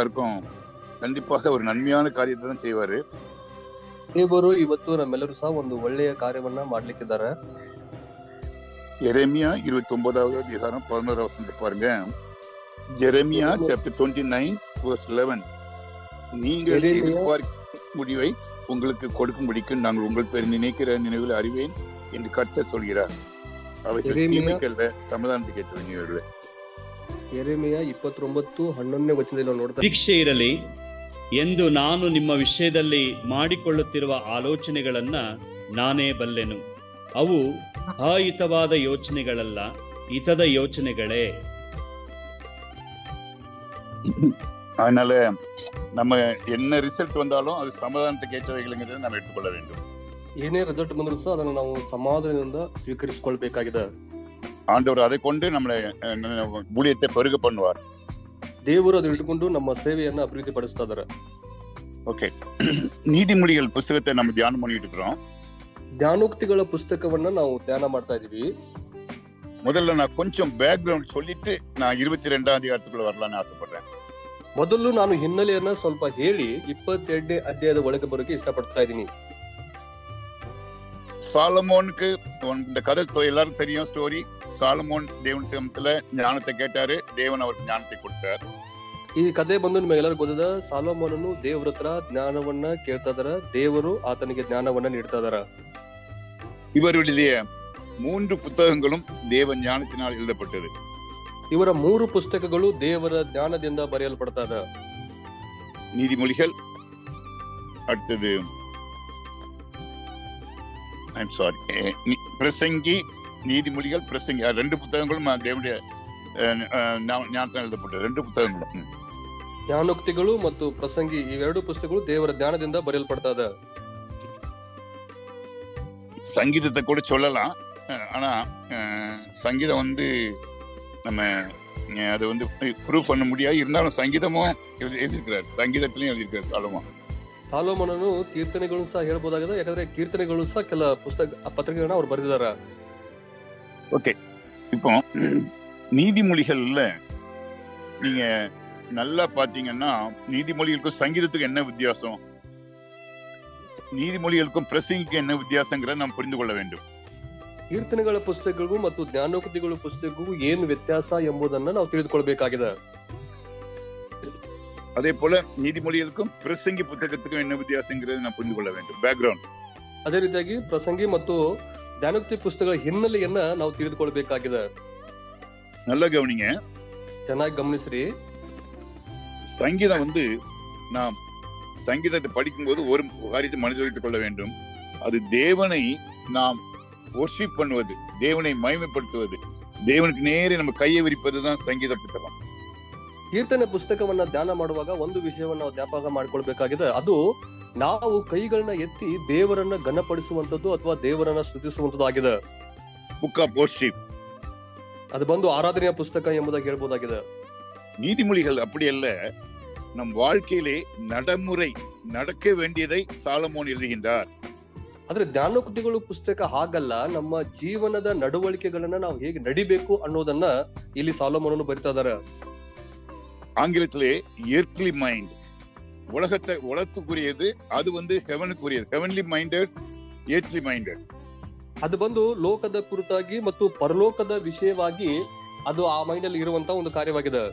எல்லாருக்கும் கண்டிப்பாக ஒரு நன்மையான காரியத்தை தான் செய்வாரு. ದೇವರು ಇವತ್ತು ನಮ್ಮೆಲ್ಲರೂ ಸಹ ಒಂದು ಒಳ್ಳೆಯ ಕಾರ್ಯವನ್ನ ಮಾಡ್ಲಿಕ್ಕಿದ್ದಾರೆ. எரேமியா 29வது அதிகாரம் 11வது வசனத்தை பாருங்க. எரேமியா chapter 29 verse 11. நீங்கள் எதிர்பார்க்கும் முடிவை உங்களுக்கு கொடுக்கும்படிக்கு நாங்கள் உங்கள் பேர் நினைக்கிற நினைவில் அறிவேன் என்று கர்த்தர் சொல்கிறார். அவைகள் தீமைக்கல்ல, சமாதானத்துக்கு ஏற்ற நினைவுகளே. ಯೆರೆಮೀಯ 29:11 ವಚನದಲ್ಲಿ ನೋಡ್ತಾ, ನಿರೀಕ್ಷೆ ಇರಲಿ ಎಂದು ನಾನು ನಿಮ್ಮ ವಿಷಯದಲ್ಲಿ ಮಾಡಿಕೊಳ್ಳುತ್ತಿರುವ ಆಲೋಚನೆಗಳನ್ನ ನಾನೇ ಬಲ್ಲೆನು. ಅವು ಅಹಿತವಾದ ಯೋಚನೆಗಳಲ್ಲ, ಹಿತದ ಯೋಚನೆಗಳೇ. அதனால நம்ம என்ன ரிசல்ட் வந்தாலும் அது சமாதானத்துக்கு ஏற்றவைகளுங்கிறத நம்ம எடுத்துக்கொள்ள வேண்டும். ಏನೇ ರಿಸಲ್ಟ್ ಬಂದರೂ ಸಹ ಅದನ್ನು ನಾವು ಸಮಾಧಾನದಿಂದ ಸ್ವೀಕರಿಸಿಕೊಳ್ಬೇಕಾಗಿದೆ. ஆண்டவர் அதை கொண்டு நம்மளை ஊழியத்தை பெருக பண்ணுவார். ದೇವರು ಅದು ಇಟ್ಟುಕೊಂಡು ನಮ್ಮ ಸೇವೆಯನ್ನ ಅಭಿವೃದ್ಧಿ ಪಡಿಸ್ತಾ ಇದ್ದಾರೆ. ஓகே, நீதிமொழிகள் புத்தகத்தை நம்ம தியானம் பண்ணிட்டு இருக்கிறோம். ಜ್ಞಾನೋಕ್ತಿಗಳ ಪುಸ್ತಕವನ್ನ ನಾವು ಧ್ಯಾನ ಮಾಡ್ತಾ ಇದೀವಿ. முதல்ல நான் கொஞ்சம் பேக்ரவுண்ட் சொல்லிட்டு நான் 22வது அதிகாரத்துக்குள்ள வரலாம்னு ஆசைப்படுறேன். ಮೊದಲು ನಾನು ಹಿನ್ನೆಲೆಯನ್ನ ಸ್ವಲ್ಪ ಹೇಳಿ 22ನೇ ಅಧ್ಯಾಯದ ಒಳಗೆ ಬರೋಕೆ ಇಷ್ಟಪಡ್ತಾ ಇದ್ದೀನಿ. சாலமோனுக்கு இந்த கதை எல்லாரும் தெரியும் ஸ்டோரி. சாலமோன் தேவன் சமூகத்துல ஞானத்தை கேட்டாரு, தேவன் அவருக்கு ஞானத்தை கொடுத்தார். ಈ ಕಥೆ ಬಂದು ನಿಮಗೆಲ್ಲರೂ ಗೊತ್ತಿದೆ. ಸಾಲೋಮೋನನು ದೇವರ ಹತ್ರ ಜ್ಞಾನವನ್ನ ಕೇಳ್ತಾ ಇದಾರ, ದೇವರು ಆತನಿಗೆ ಜ್ಞಾನವನ್ನ ನೀಡ್ತಾ ಇದಾರ. இவருடைய 3 புத்தகங்களும் தேவ ஞானத்தினால் எழுதப்பட்டது. ಇವರ 3 ಪುಸ್ತಕಗಳು ದೇವರ ಜ್ಞಾನದಿಂದ ಬರೆಯಲ್ಪಡ್ತಾ ಇದೆ. நீதிமொழிகள், அடுத்தது பிரசங்கி, நீதிமொழிகள், பிரசங்கி, 2 புத்தகங்களும் தேவனுடைய ஞானத்தினால் எழுதப்பட்டது. 2 புத்தகங்களும் ಜ್ಞಾನೋಕ್ತಿಗಳು ಮತ್ತು ಪ್ರಸಂಗಿ, ಈ 2 ಪುಸ್ತಕಗಳು ದೇವರ ಜ್ಞಾನದಿಂದ ಬರೆಯಲ್ಪಡ್ತಾ ಇದೆ. சங்கீதத்தை கூட சொல்லலாம். ஆனா சங்கீதம் நம்ம அதை ப்ரூவ் பண்ண முடியாது. இருந்தாலும் சங்கீதமும் எழுதியிருக்கிறார், சங்கீதத்திலையும் எழுதியிருக்கிறார் சாலமோன். ಸಾಲೋಮೋನನು ಕೀರ್ತನೆಗಳು ಸಹ ಹೇಳ್ಬೋದಾಗಿದೆ, ಯಾಕಂದ್ರೆ ಕೀರ್ತನೆಗಳು ಸಹ ಕೆಲ ಪತ್ರಿಕೆಗಳನ್ನ ಅವ್ರು ಬರೆದಿದ್ದಾರೆ. ஓகே, இப்போ நீதிமொழிகள்ல நீங்க நல்லா பாத்தீங்கன்னா நீதிமொழிகளுக்கும் சங்கீதத்துக்கும் என்ன வித்தியாசம், நீதிமொழிகளுக்கும் பிரசங்கிக்கும் என்ன வித்தியாசங்கிறத நாம் புரிந்து கொள்ள வேண்டும். ಕೀರ್ತನೆಗಳ ಪುಸ್ತಕಗಳಿಗೂ ಮತ್ತು ಜ್ಞಾನೋಕ್ತಿಗಳ ಪುಸ್ತಕಕ್ಕೂ ಏನು ವ್ಯತ್ಯಾಸ ಎಂಬುದನ್ನ ನಾವು ತಿಳಿದುಕೊಳ್ಬೇಕಾಗಿದೆ. அதே போல நீதிமொழிகளுக்கும் பிரசங்கி புத்தகத்துக்கும் என்ன வித்தியாசங்கிறத நாம் புரிந்து கொள்ள வேண்டும். பேக்ரவுண்ட். ಅದೇ ರೀತಿಯಾಗಿ ಪ್ರಸಂಗಿ ಮತ್ತು ಜ್ಞಾನೋಕ್ತಿ ಪುಸ್ತಕಗಳ ಹಿನ್ನೆಲೆಯನ್ನ ನಾವು ತಿಳಿದುಕೊಳ್ಬೇಕಾಗಿದೆ. நல்லா கவனிங்க, ಚೆನ್ನಾಗಿ ಗಮನಿಸ್ರಿ. சங்கீதம் நாம் சங்கீதத்தை படிக்கும்போது ஒரு காரியத்தை மனதில் வைத்துக் கொள்ள வேண்டும். அது தேவனை நாம் வொர்ஷிப் பண்ணுவது, தேவனை மகிமைப்படுத்துவது, தேவனுக்கு நேரே நம்ம கையை விரிப்பதுதான் சங்கீத புத்தகம். ಕೀರ್ತನೆ ಪುಸ್ತಕವನ್ನ ಧ್ಯಾನ ಮಾಡುವಾಗ ಒಂದು ವಿಷಯವನ್ನ ನಾವು ಜ್ಞಾಪಕ ಮಾಡ್ಕೊಳ್ಬೇಕಾಗಿದೆ. ಅದು ನಾವು ಕೈಗಳನ್ನ ಎತ್ತಿ ದೇವರನ್ನ ಘನಪಡಿಸುವಂತದ್ದು ಅಥವಾ ದೇವರನ್ನ ಸ್ತುತಿಸುವಂತದ್ದು ಆಗಿದೆ. Book of worship. ಅದು ಬಂದು ಆರಾಧನೆಯ ಪುಸ್ತಕ ಎಂಬುದಾಗಿ ಹೇಳ್ಬೋದಾಗಿದೆ. நீதிமொழிகள் அப்படி அல்ல. நம் வாழ்க்கையிலே நடைமுறை நடக்க வேண்டியதை சாலமோன் எழுதுகின்றார். ಆದ್ರೆ ಜ್ಞಾನೋಕ್ತಿಗಳು ಪುಸ್ತಕ ಹಾಗಲ್ಲ. ನಮ್ಮ ಜೀವನದ ನಡವಳಿಕೆಗಳನ್ನ ನಾವು ಹೇಗೆ ನಡಿಬೇಕು ಅನ್ನೋದನ್ನ ಇಲ್ಲಿ ಸಾಲೋಮೋನನು ಬರಿತಾ ಇದ್ದಾರೆ. ஆங்கிலத்திலே எர்த்லி மைண்ட், உலகத்தை உலகத்துக்குரியது, அது ஹெவனுக்குரியது. Heavenly minded, earthly minded. ಅದು ಬಂದು ಲೋಕದ ಕುರಿತಾಗಿ ಮತ್ತು ಪರಲೋಕದ ವಿಷಯವಾಗಿ ಅದು ಆ ಮೈಂಡ್ ಅಲ್ಲಿ ಇರುವಂತ ಒಂದು ಕಾರ್ಯವಾಗಿದೆ.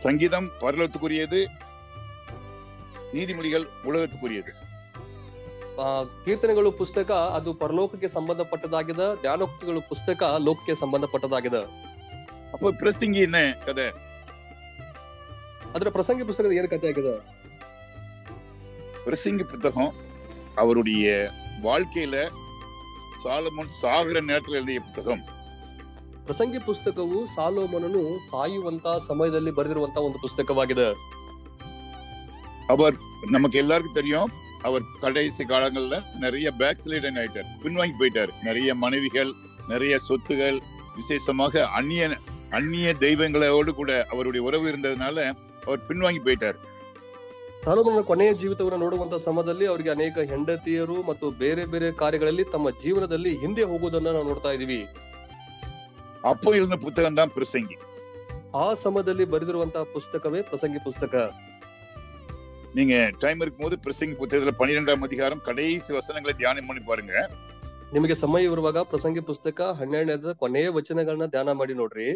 சங்கீதம் பரலோகத்துக்குரியது, நீதிமொழிகள் உலகத்துக்குரியது. ಕೀರ್ತನೆಗಳು ಪುಸ್ತಕ ಅದು ಪರಲೋಕಕ್ಕೆ ಸಂಬಂಧಪಟ್ಟದಾಗಿದೆ, ಜ್ಞಾನೋಕ್ತಿಗಳು ಪುಸ್ತಕ ಲೋಕಕ್ಕೆ ಸಂಬಂಧಪಟ್ಟದಾಗಿದೆ. அப்போ பிரசங்கி என்ன கதை? ಅದರ ಪ್ರಸಂಗಿ ಪುಸ್ತಕದ ಏನು ಕಥೆ ಆಗಿದೆ? பிரசங்கி புத்தகம் அவருடைய வாழ்க்கையில சாலமோன் சாகுற நேரத்தில் எழுதிய புத்தகம். ಪ್ರಸಂಗಿ ಪುಸ್ತಕವು ಸಾಲೋಮೋನನು ಸಾಯುವಂತ ಸಮಯದಲ್ಲಿ ಬರೆದಿರುವಂತ ಒಂದು ಪುಸ್ತಕವಾಗಿದೆ. அவர் நமக்கு எல்லாருக்கும் தெரியும், அவர் கடைசி காலங்கள்ல நிறைய பேக் ஸ்லைடன் ஆயிட்டார், பின்வாங்கி போயிட்டார். நிறைய மனைவிகள், நிறைய சொத்துகள், விசேஷமாக அந்நிய தெய்வங்களோடு கூட அவருடைய உறவு இருந்ததுனால அவர் பின்வாங்கி போயிட்டார். ಸಾಲೋಮೋನನ ಕೊನೆಯ ಜೀವಿತವನ್ನು ನೋಡುವಂತ ಸಮಯದಲ್ಲಿ ಅವರಿಗೆ ಅನೇಕ ಹೆಂಡತಿಯರು ಮತ್ತು ಬೇರೆ ಬೇರೆ ಕಾರ್ಯಗಳಲ್ಲಿ ತಮ್ಮ ಜೀವನದಲ್ಲಿ ಹಿಂದೆ ಹೋಗುವುದನ್ನ ನಾವು ನೋಡ್ತಾ ಇದೀವಿ. அப்போ எழுதின புத்தகம் தான் பிரசங்கி. ಆ ಸಮಯದಲ್ಲಿ ಬರೆದಿರುವಂತಹ ಪುಸ್ತಕವೇ ಪ್ರಸಂಗಿ ಪುಸ್ತಕ. நீங்க டைம் இருக்கும்போது பிரசங்கி புத்தகத்துல 12ஆம் அதிகாரம் கடைசி வசனங்களை தியானம் பண்ணி பாருங்க. ನಿಮಗೆ ಸಮಯ ಇರುವಾಗ ಪ್ರಸಂಗಿ ಪುಸ್ತಕ 12ನೇ ಕೊನೆಯ ವಚನಗಳನ್ನ ಧ್ಯಾನ ಮಾಡಿ ನೋಡ್ರಿ.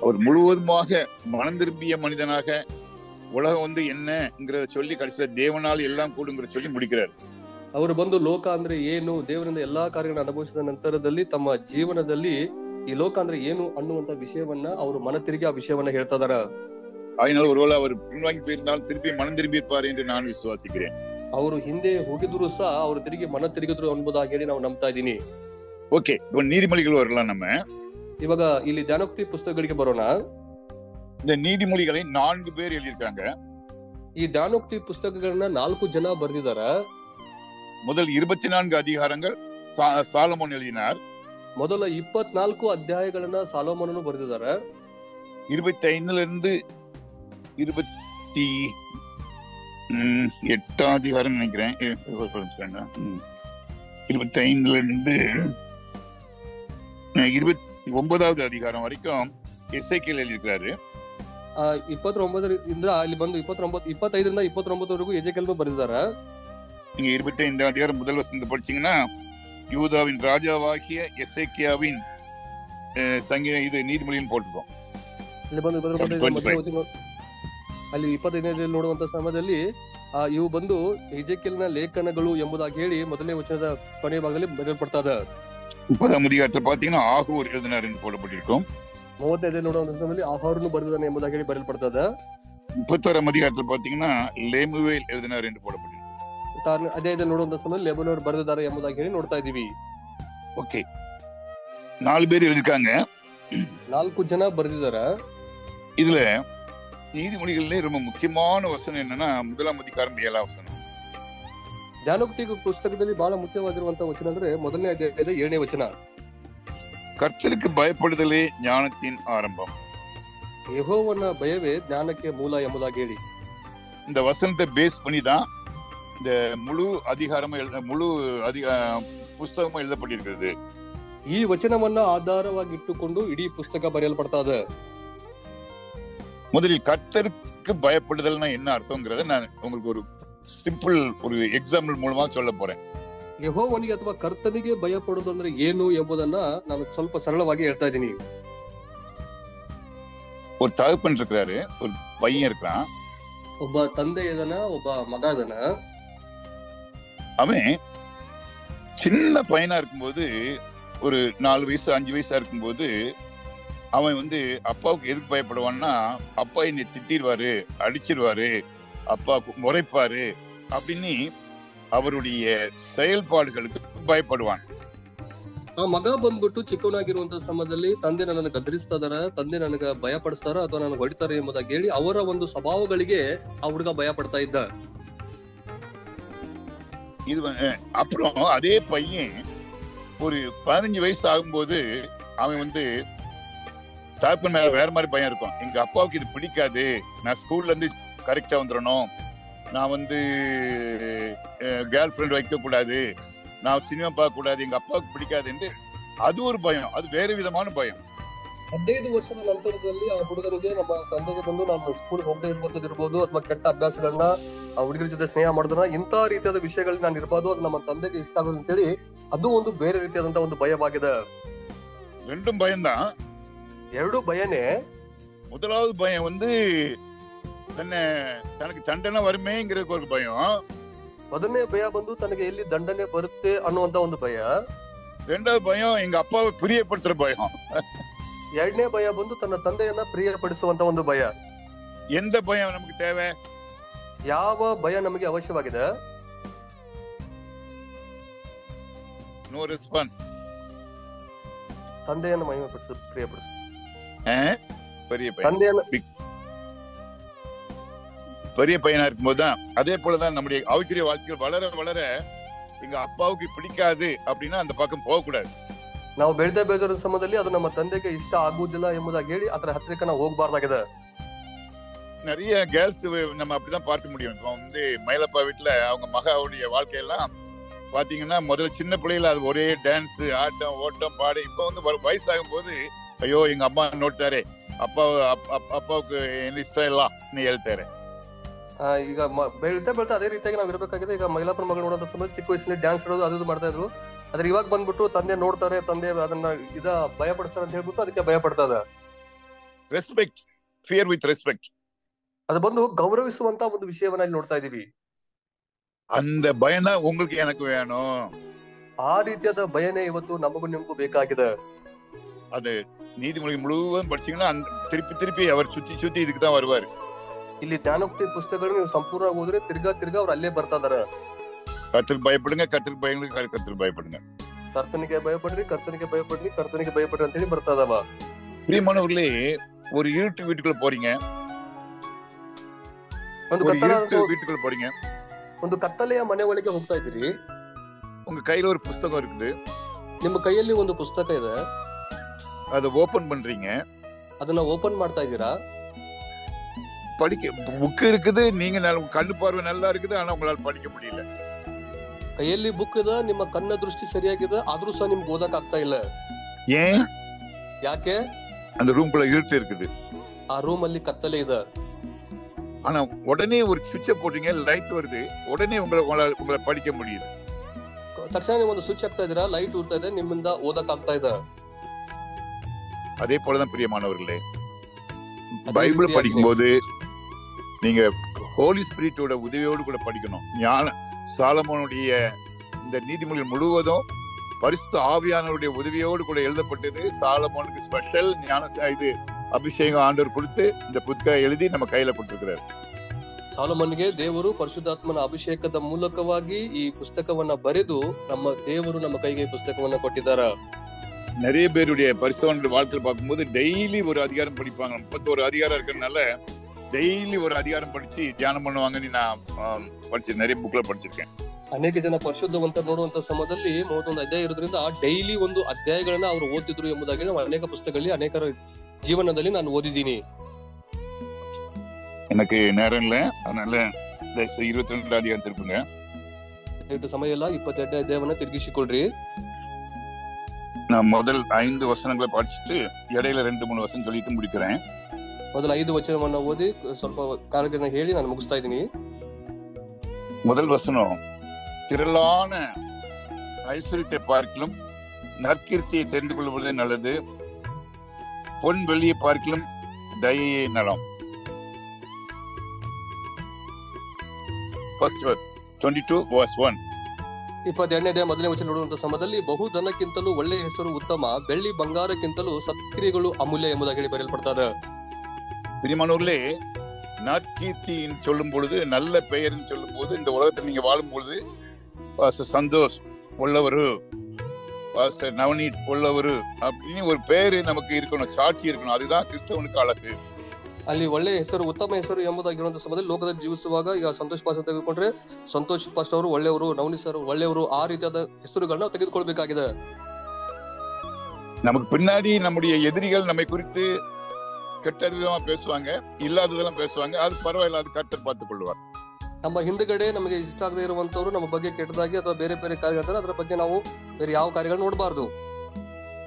அவர் முழுவதுமாக மனம் திரும்பிய மனிதனாக உலகம் என்னங்கிறத சொல்லி கடைசியில தேவனால் எல்லாம் கூடுங்கிற சொல்லி முடிக்கிறார். ಅವರು ಬಂದು ಲೋಕ ಅಂದ್ರೆ ಏನು, ದೇವರಿಂದ ಎಲ್ಲಾ ಕಾರ್ಯಗಳನ್ನ ಅನುಭವಿಸಿದ ನಂತರದಲ್ಲಿ ತಮ್ಮ ಜೀವನದಲ್ಲಿ ಈ ಲೋಕ ಅಂದ್ರೆ ಏನು ಅನ್ನುವಂತ ವಿಷಯವನ್ನ ಅವರು ಮನ ತಿರುಗಿ ಆ ವಿಷಯವನ್ನ ಹೇಳ್ತಾ ಇದಾರ. அதனால ஒருவேளை அவர் பின்வாங்கி போயிருந்தாலும் திருப்பி மனம் திரும்பி இருப்பார் என்று நான் விசுவாசிக்கிறேன். ಅವರು ಹಿಂದೆ ಹೋಗಿದ್ರು ಸಹ ಅವರು ತಿರುಗಿ ಮನ ತಿರುಗಿದ್ರು ಅನ್ನೋದಾಗಿ ಹೇಳಿ ನಾವು ನಂಬ್ತಾ ಇದೀನಿ. ஓகே, இப்போ நீதிமொழிகள் வரலாம். நம்ம ಇವಾಗ ಇಲ್ಲಿ ಧ್ಯಾನೋಕ್ತಿ ಪುಸ್ತಕಗಳಿಗೆ ಬರೋಣ. இந்த நீதிமொழிகளை 4 பேர் எழுதியிருக்காங்க. ಈ ಧ್ಯಾನೋಕ್ತಿ ಪುಸ್ತಕಗಳನ್ನ 4 ಜನ ಬರೆದಿದ್ದಾರೆ. முதல் 24 அதிகாரங்கள் சாலமோன் எழுதினார். ಮೊದಲ 24 ಅಧ್ಯಾಯಗಳನ್ನ ಸಾಲೋಮೋನನು ಬರೆದಿದ್ದಾರೆ. 25 இருந்து 28 அதிகாரம் நினைக்கிறேன். 25 இருந்து 29வது அதிகாரம் வரைக்கும் எசேக்கியேல் எழுதியிருக்கிறாரு. 29ರಿಂದ ಇಲ್ಲಿ ಬಂದು 25ರಿಂದ 29ವರೆಗೂ ಎಜೆಕೇಲನು ಬರೆದಿದ್ದಾರೆ. நீங்க 25 அதிகாரம் முதல் வசனத்தை படிச்சீங்கன்னா யூதாவின் ராஜாவாகிய எசேக்கியாவின் இது நீதிமொழின்னு போட்டுருக்கோம். ಇಲ್ಲಿ ಬಂದು ಅಲ್ಲಿ 25ನೇ ನೋಡುವಂತ ಸಮಯದಲ್ಲಿ ಇವು ಬಂದು ಎಜೆಕೇಲನ ಲೇಖನಗಳು ಎಂಬುದಾಗಿ ಹೇಳಿ ಮೊದಲನೇ ವಚನದ ಕೊನೆಯ ಭಾಗದಲ್ಲಿ ಬರೆಯಲ್ಪಡ್ತದೆ. 30ಆம் அதிகாரத்துல பாத்தீங்கன்னா ஆகூர் எழுதினார் என்று போடப்பட்டிருக்கும். 30ನೇ ನೋಡುವಂತ ಸಮಯದಲ್ಲಿ ಆಹಾರನು ಬರೆದಿದ್ದಾನೆ ಎಂಬುದಾಗಿ ಹೇಳಿ ಬರೆಯಲ್ಪಡ್ತದೆ. 31ಆம் அதிகாரத்துல பாத்தீங்கன்னா லேமுவேல் எழுதினார் என்று போடப்பட்டிருக்கும். ಅದೇ ನೋಡುವಂತ ಸಮಯದಲ್ಲಿ ಲೆಬನೋರ್ ಬರೆದಿದ್ದಾರೆ ಎಂಬುದಾಗಿ ಹೇಳಿ ನೋಡ್ತಾ ಇದೀವಿ. ஓகே, 4 பேர் எழுதிருக்காங்க. 4 ಜನ ಬರೆದಿದ್ದಾರೆ. இதுல நீதிமொழிகள்ல ரொம்ப முக்கியமான வசனம் என்னன்னா 1ஆம் அதிகாரம் 7ஆம் வசனம். ಧ್ಯಾನೋಕ್ತಿ ಪುಸ್ತಕದಲ್ಲಿ ಬಹಳ ಮುಖ್ಯವಾಗಿರುವಂತಹ ವಚನ ಅಂದ್ರೆ 1ನೇ ಅಧ್ಯಾಯದ 7ನೇ ವಚನ. கர்த்தருக்கு பயப்படுதலே ஞானத்தின் ஆரம்பம். ಯೆಹೋವನ ಭಯವೇ ಜ್ಞಾನಕ್ಕೆ ಮೂಲ ಎಂಬುದಾಗಿ ಹೇಳಿ இந்த வசனத்தை பேஸ் பண்ணி தான் இந்த முழு புஸ்தகமும் எழுதப்பட்டிருக்கிறது. ಈ ವಚನವನ್ನ ಆಧಾರವಾಗಿ ಇಟ್ಟುಕೊಂಡು ಇಡೀ ಪುಸ್ತಕ ಬರೆಯಲ್ಪಡ್ತಾ ಇದೆ. முதலில் கர்த்தருக்கு பயப்படுதல்னா என்ன அர்த்தம்ங்கறத நான் உங்களுக்கு ஒரு சிம்பிள் ஒரு எக்ஸாம்பிள் மூலமா சொல்ல போறேன். ಯೆಹೋವನಿಗೆ ಅಥವಾ ಕರ್ತನಿಗೆ ಭಯ ಪಡೋದು ಅಂದ್ರೆ ಏನು ಎಂಬುದನ್ನ ನಾನು ಸ್ವಲ್ಪ ಸರಳವಾಗಿ ಹೇಳ್ತಾ ಇದ್ದೀನಿ. ஒரு தகப்பன் இருக்கிறாரு, ஒரு பையன் இருக்கிறான். ಒಬ್ಬ ತಂದೆ ಇದಾನ, ಒಬ್ಬ ಮಗ ಇದಾನ. அவன் சின்ன பையனா இருக்கும்போது ஒரு 4 வயசு 5 வயசா இருக்கும்போது அவன் அப்பாவுக்கு எதுக்கு பயப்படுவான்னா, அப்பா என்னை திட்டிடுவாரு, அடிச்சிருவாரு, அப்பா முறைப்பாரு அப்படின்னு அவருடைய செயல்பாடுகளுக்கு பயப்படுவான். ಆ ಮಗ ಬಂದ್ಬಿಟ್ಟು ಚಿಕ್ಕವನಾಗಿರುವಂತ ಸಮಯದಲ್ಲಿ ತಂದೆ ನನ್ನನ್ನು ಗದರಿಸ್ತಾ ಇದಾರ, ತಂದೆ ನನಗ ಭಯ ಪಡಿಸ್ತಾರ ಅಥವಾ ನನಗೆ ಹೊಡಿತಾರೆ ಎಂಬುದಾಗಿ ಹೇಳಿ ಅವರ ಒಂದು ಸ್ವಭಾವಗಳಿಗೆ ಆ ಹುಡುಗ ಭಯ ಪಡ್ತಾ ಇದ್ದ. இது அப்புறம் அதே பையன் ஒரு 15 வயசு ஆகும்போது அவன் தகப்பன் மேல வேற மாதிரி பயம் இருக்கும். எங்க அப்பாவுக்கு இது பிடிக்காது, நான் ஸ்கூல்ல இருந்து கரெக்டா வந்துடணும், நான் கேர்ள் ஃப்ரெண்ட் வைக்க கூடாது, நான் சினிமா பார்க்க கூடாது, எங்க அப்பாவுக்கு பிடிக்காது என்று அது ஒரு பயம். அது வேற விதமான பயம். 15 ವರ್ಷದ ನಂತರದಲ್ಲಿ ಆ ಹುಡುಗನಿಗೆ ನಮ್ಮ ತಂದೆಗೆ ಬಂದು ನಾನು ಸ್ಕೂಲ್ ಹೋಗದೆ ಇರುವಂತದ್ದು ಇರ್ಬೋದು ಅಥವಾ ಕೆಟ್ಟ ಅಭ್ಯಾಸಗಳನ್ನ ಆ ಹುಡುಗರ ಜೊತೆ ಸ್ನೇಹ ಮಾಡಿದ್ರೆ ಇಂಥ ರೀತಿಯಾದ ವಿಷಯಗಳಲ್ಲಿ ನಾನು ಇರ್ಬೋದು, ಅದು ನಮ್ಮ ತಂದೆಗೆ ಇಷ್ಟ ಆಗೋದು ಅಂತೇಳಿ ಅದು ಒಂದು ಬೇರೆ ರೀತಿಯಾದಂತ ಒಂದು ಭಯವಾಗಿದೆ. ரெண்டும் பயம்தான். 2 ಭಯನೇ. முதலாவது பயம் தனக்கு தண்டனை வருமேங்கிறதுக்கு ஒரு பயம். ಮೊದಲನೇ ಭಯ ಬಂದು ತನಗೆ ಎಲ್ಲಿ ದಂಡನೆ ಬರುತ್ತೆ ಅನ್ನುವಂತ ಒಂದು ಭಯ. 2வது பயம் எங்க அப்பாவை பிரியப்படுத்துற பயம். 2ನೇ ಭಯ ಬಂದು ತನ್ನ ತಂದೆಯನ್ನ ಪ್ರಿಯಪಡಿಸುವಂತ ಒಂದು ಭಯ. எந்த பயம் நமக்கு தேவை? ಯಾವ ಭಯ ನಮಗೆ ಅವಶ್ಯವಾಗಿದೆ? No response. ತಂದೆಯನ್ನು ಮಹಿಮೆಪಡಿಸೋದು, ಪ್ರಿಯಪಡಿಸೋದು. பெரிய பையனா இருக்கும்போதுதான் அதே போலதான் நம்முடைய ஆவிக்குரிய வாழ்க்கைகள் வளர வளர எங்க அப்பாவுக்கு பிடிக்காது அப்படின்னா அந்த பக்கம் போக கூடாது. ನಾವು ಬೆಳೆದ ಸಮಯದಲ್ಲಿ ಅದು ನಮ್ಮ ತಂದೆಗೆ ಇಷ್ಟ ಆಗುವುದಿಲ್ಲ ಎಂಬುದಾಗಿ ಹೇಳಿ ಅದರ ಹತ್ತಿರಕ್ಕೆ ನಾವು ಹೋಗಬಾರ್ದಾಗಿದೆ. நிறைய கேர்ள்ஸ் நம்ம அப்படிதான் பார்க்க முடியும். இப்போ மயிலப்பா வீட்டுல அவங்க மகாவுடைய வாழ்க்கையெல்லாம் பாத்தீங்கன்னா முதல்ல சின்ன பிள்ளைல அது ஒரே டான்ஸ், ஆட்டம், ஓட்டம், பாடு. இப்ப வயசாகும் போது ஐயோ எங்க அம்மா நோட்டாரு, அப்பாவுக்கு என்ன இஷ்டம் எல்லாம் நீ ಹೇಳ್ತಾರೆ. ಈಗ ಬೆಳೀತಾ ಬೆಳ್ತಾ ಅದೇ ರೀತಿಯಾಗಿ ನಾವ್ ಇರ್ಬೇಕಾಗಿದೆ. ಈಗ ಮೈಲಾಪುರ ಮಗಳು ನೋಡೋಂತ ಸಮಯ ಚಿಕ್ಕ ವಯಸ್ಸಲ್ಲಿ ಡ್ಯಾನ್ಸ್ ಆಡೋದು ಅದು ಮಾಡ್ತಾ ಇದ್ರು. ಆದ್ರೆ ಇವಾಗ ಬಂದ್ಬಿಟ್ಟು ತಂದೆ ನೋಡ್ತಾರೆ, ತಂದೆ ಅದನ್ನ ಭಯ ಪಡಿಸ್ತಾರೆ ಅಂತ ಹೇಳ್ಬಿಟ್ಟು ಅದಕ್ಕೆ ಭಯ ಪಡ್ತಾ ಇದೆ. ರೆಸ್ಪೆಕ್ಟ್, ಫಿಯರ್ ವಿತ್ ರೆಸ್ಪೆಕ್ಟ್, ಅದು ಬಂದು ಗೌರವಿಸುವಂತ ಒಂದು ವಿಷಯವನ್ನ ಇಲ್ಲಿ ನೋಡ್ತಾ ಇದೀವಿ. அந்த பயனா உங்களுக்கு எனக்கு வேணும். ಆ ರೀತಿಯಾದ ಭಯನೇ ಇವತ್ತು ನಮಗೂ ನಿಮಗೂ ಬೇಕಾಗಿದೆ. அது நீதிமொழி முழுவதும் படிச்சீங்கன்னா திருப்பி திருப்பி அவர் சுத்தி சுத்தி இதுக்கு தான் வருவாரு. ಇಲ್ಲಿ ಜ್ಞಾನೋಕ್ತಿ ಪುಸ್ತಕಗಳು ನೀವು ಸಂಪೂರ್ಣ ಓದಿದ್ರೆ ತಿರ್ಗಾ ಅವ್ರು ಅಲ್ಲೇ ಬರ್ತಾ ಇದಾರೆ. கர்த்தருக்கு பயப்படுங்க, கர்த்தருக்கு பயப்படுங்க, கர்த்தருக்கு பயப்படுங்க, ಕರ್ತನಿಗೆ ಭಯಪಡ್ರಿ, ಕರ್ತನಿಗೆ ಭಯಪಡ್ರಿ, ಕರ್ತನಿಗೆ ಭಯಪಡ್ರಿ ಅಂತ ಹೇಳಿ ಬರ್ತಾ ಇದಾವ. பிரியமானவர்களே, ஒரு இருட்டு வீட்டுக்குள்ள போறீங்க, வீட்டுக்குள்ள போறீங்க, ಒಂದು ಕತ್ತಲೆಯ ಮನೆ ಒಳಗೆ ಹೋಗ್ತಾ ಇದ್ದೀರಿ. உங்க கையில ஒரு புஸ்தகம் இருக்குது, ನಿಮ್ಮ ಕೈಯಲ್ಲಿ ಒಂದು ಪುಸ್ತಕ ಇದೆ, அதை ஓபன் பண்றீங்க, ಅದನ್ನ ಓಪನ್ ಮಾಡ್ತಾ ಇದ್ದೀರಾ. படிக்க புக் இருக்குது, நீங்க கண்ணு பார்வை நல்லா இருக்குது, ஆனா உங்களால படிக்க முடியல. ಕೈಯಲ್ಲಿ ಬುಕ್ ಇದೆ, ನಿಮ್ಮ ಕಣ್ಣ ದೃಷ್ಟಿ ಸರಿಯಾಗಿದೆ, ಆದ್ರೂ ಸಹ ನಿಮ್ಗೆ ಓದಕ್ ಆಗ್ತಾ ಇಲ್ಲ. ஏன்? ಯಾಕೆ? அந்த ரூம்குள்ள இருட்டு இருக்குது, ಆ ರೂಮ್ ಅಲ್ಲಿ ಕತ್ತಲೆ ಇದೆ. ஆனா உடனே ஒரு சுவிட்ச போட்டீங்க, லைட் வருது, உடனே உங்களை படிக்க முடியுது. ತಕ್ಷಣ ನೀವು ಒಂದು ಸ್ವಿಚ್ ಹಾಕ್ತಾ ಇದೀರಾ, ಲೈಟ್ ಉರ್ತಾ ಇದೆ, ನಿಮ್ಮಿಂದ ಓದಕ್ ಆಗ್ತಾ ಇದೆ. அதே போலதான் பிரியமானவர்களே, பைபிள் படிக்கும் போது நீங்க ஹோலி ஸ்பிரிட்டோட உதவியோடு கூட படிக்கணும். ஞான சாலமோனுடைய இந்த நீதிமொழிகள் முழுவதும் பரிசுத்த ஆவியானவருடைய உதவியோடு கூட எழுதப்பட்டது. சாலமோனுக்கு ஸ்பெஷல் ஞான இது அபிஷேகம் ஆண்டவர் கொடுத்து இந்த புத்தகம் எழுதி நம்ம கையில கொடுத்திருக்கிறார். ಸಾಲಮೋನಿಗೆ ದೇವರು ಪರಿಶುದ್ಧಾತ್ಮನ ಅಭಿಷೇಕದ ಮೂಲಕವಾಗಿ ಈ ಪುಸ್ತಕವನ್ನ ಬರೆದು ನಮ್ಮ ದೇವರು ನಮ್ಮ ಕೈಗೆ ಈ ಪುಸ್ತಕವನ್ನ ಕೊಟ್ಟಿದ್ದಾರೆ. நிறைய பேருடைய பரிசுத்தவான்கள் வாழ்த்துல பார்க்கும்போது டெய்லி ஒரு அதிகாரம் படிப்பாங்க. 31 அதிகாரம் இருக்கிறதுனால டெய்லி ஒரு அதிகாரம் படிச்சு தியானம் பண்ணுவாங்கன்னு நான் படிச்சு நிறைய புக்ல படிச்சிருக்கேன். ಅನೇಕ ಜನ ಪರಿಶುದ್ಧವಂತ ನೋಡುವಂತ ಸಮಯದಲ್ಲಿ 31 ಅಧ್ಯಾಯ ಇರೋದ್ರಿಂದ ಡೈಲಿ ಒಂದು ಅಧ್ಯಾಯಗಳನ್ನ ಅವರು ಓದ್ತಿದ್ರು ಎಂಬುದಾಗಿ ನಾವು ಅನೇಕ ಪುಸ್ತಕಗಳಲ್ಲಿ ಅನೇಕರ ಜೀವನದಲ್ಲಿ ನಾನು ಓದಿದ್ದೀನಿ. எனக்கு நேரம் இல்ல, அதனால 22 அதிகாரம் திருப்புங்க. ಸಮಯ ಇಲ್ಲ, 22 ಅಧ್ಯಾಯವನ್ನ ತಿರುಗಿಸಿಕೊಳ್ರಿ. நான் முதல் 5 வசனங்களை படிச்சுட்டு இடையில 2-3 வசனம் சொல்லிட்டு முடிக்கிறேன். ಮೊದಲ 5 ವಚನವನ್ನ ಓದಿ ಸ್ವಲ್ಪ ಕಾರ್ಯಗಳನ್ನ ಹೇಳಿ ನಾನು ಮುಗಿಸ್ತಾ ಇದ್ದೀನಿ. முதல் வசனம், திரளான ஐஸ்வர்யத்தை பார்க்கிலும் நற்கீர்த்தியை தெரிந்து கொள்வதே நல்லது, பொன் வெள்ளியை பார்க்கிலும் தயையே நலம். First verse, 22 verse 1. 22ನೇ ಮೊದಲನೇ ವಚನ ನೋಡುವಂತ ಸಮಯದಲ್ಲಿ ಬಹುಧನಕ್ಕಿಂತಲೂ ಒಳ್ಳೆಯ ಹೆಸರು ಉತ್ತಮ, ಬೆಳ್ಳಿ ಬಂಗಾರಕ್ಕಿಂತಲೂ ಸತ್ಕ್ರಿಯೆಗಳು ಅಮೂಲ್ಯ ಎಂಬುದಾಗಿ ಹೇಳಿ ಬರೆಯಲ್ಪಡ್ತದೆ. பிரியமானவர்களே, நற்கீர்த்தின்னு சொல்லும் பொழுது, நல்ல பெயர்னு சொல்லும் போது, இந்த உலகத்தில் நீங்க வாழும் பொழுது பாஸ்டர் சந்தோஷ் உள்ளவரு, பாஸ்டர் நவநீத் உள்ளவரு அப்படின்னு ஒரு பேரு நமக்கு இருக்கணும், சாட்சி இருக்கணும். அதுதான் கிறிஸ்தவனுக்கு அழகு. ಅಲ್ಲಿ ಒಳ್ಳೆ ಹೆಸರು, ಉತ್ತಮ ಹೆಸರು ಎಂಬುದಾಗಿರುವಂತಹ ಸಮಯದಲ್ಲಿ ಲೋಕದಲ್ಲಿ ಜೀವಿಸುವಾಗ ಈಗ ಸಂತೋಷ್ ಪಾಸ್ ತೆಗೆದುಕೊಂಡ್ರೆ ಸಂತೋಷ್ ಪಾಸ್ಟ್ ಅವರು ಒಳ್ಳೆಯವರು, ನವನೀತ್ ಸರ್ ಒಳ್ಳೆಯವರು, ಆ ರೀತಿಯಾದ ಹೆಸರುಗಳನ್ನ ತೆಗೆದುಕೊಳ್ಬೇಕಾಗಿದೆ. நமக்கு பின்னாடி நம்முடைய எதிரிகள் நம்மை குறித்து கெட்ட விதமா பேசுவாங்க, இல்லாததெல்லாம் பேசுவாங்க, அது பரவாயில்ல, அது கர்த்தர் பார்த்துக் கொள்வார். ನಮ್ಮ ಹಿಂದುಗಡೆ ನಮಗೆ ಇಷ್ಟ ಆಗದೆ ಇರುವಂತವ್ರು ನಮ್ಮ ಬಗ್ಗೆ ಕೆಟ್ಟದಾಗಿ ಅಥವಾ ಬೇರೆ ಬೇರೆ ಕಾರ್ಯಗಳು ಅದರ ಬಗ್ಗೆ ನಾವು ಬೇರೆ ಯಾವ ಕಾರ್ಯಗಳು ನೋಡಬಾರ್ದು.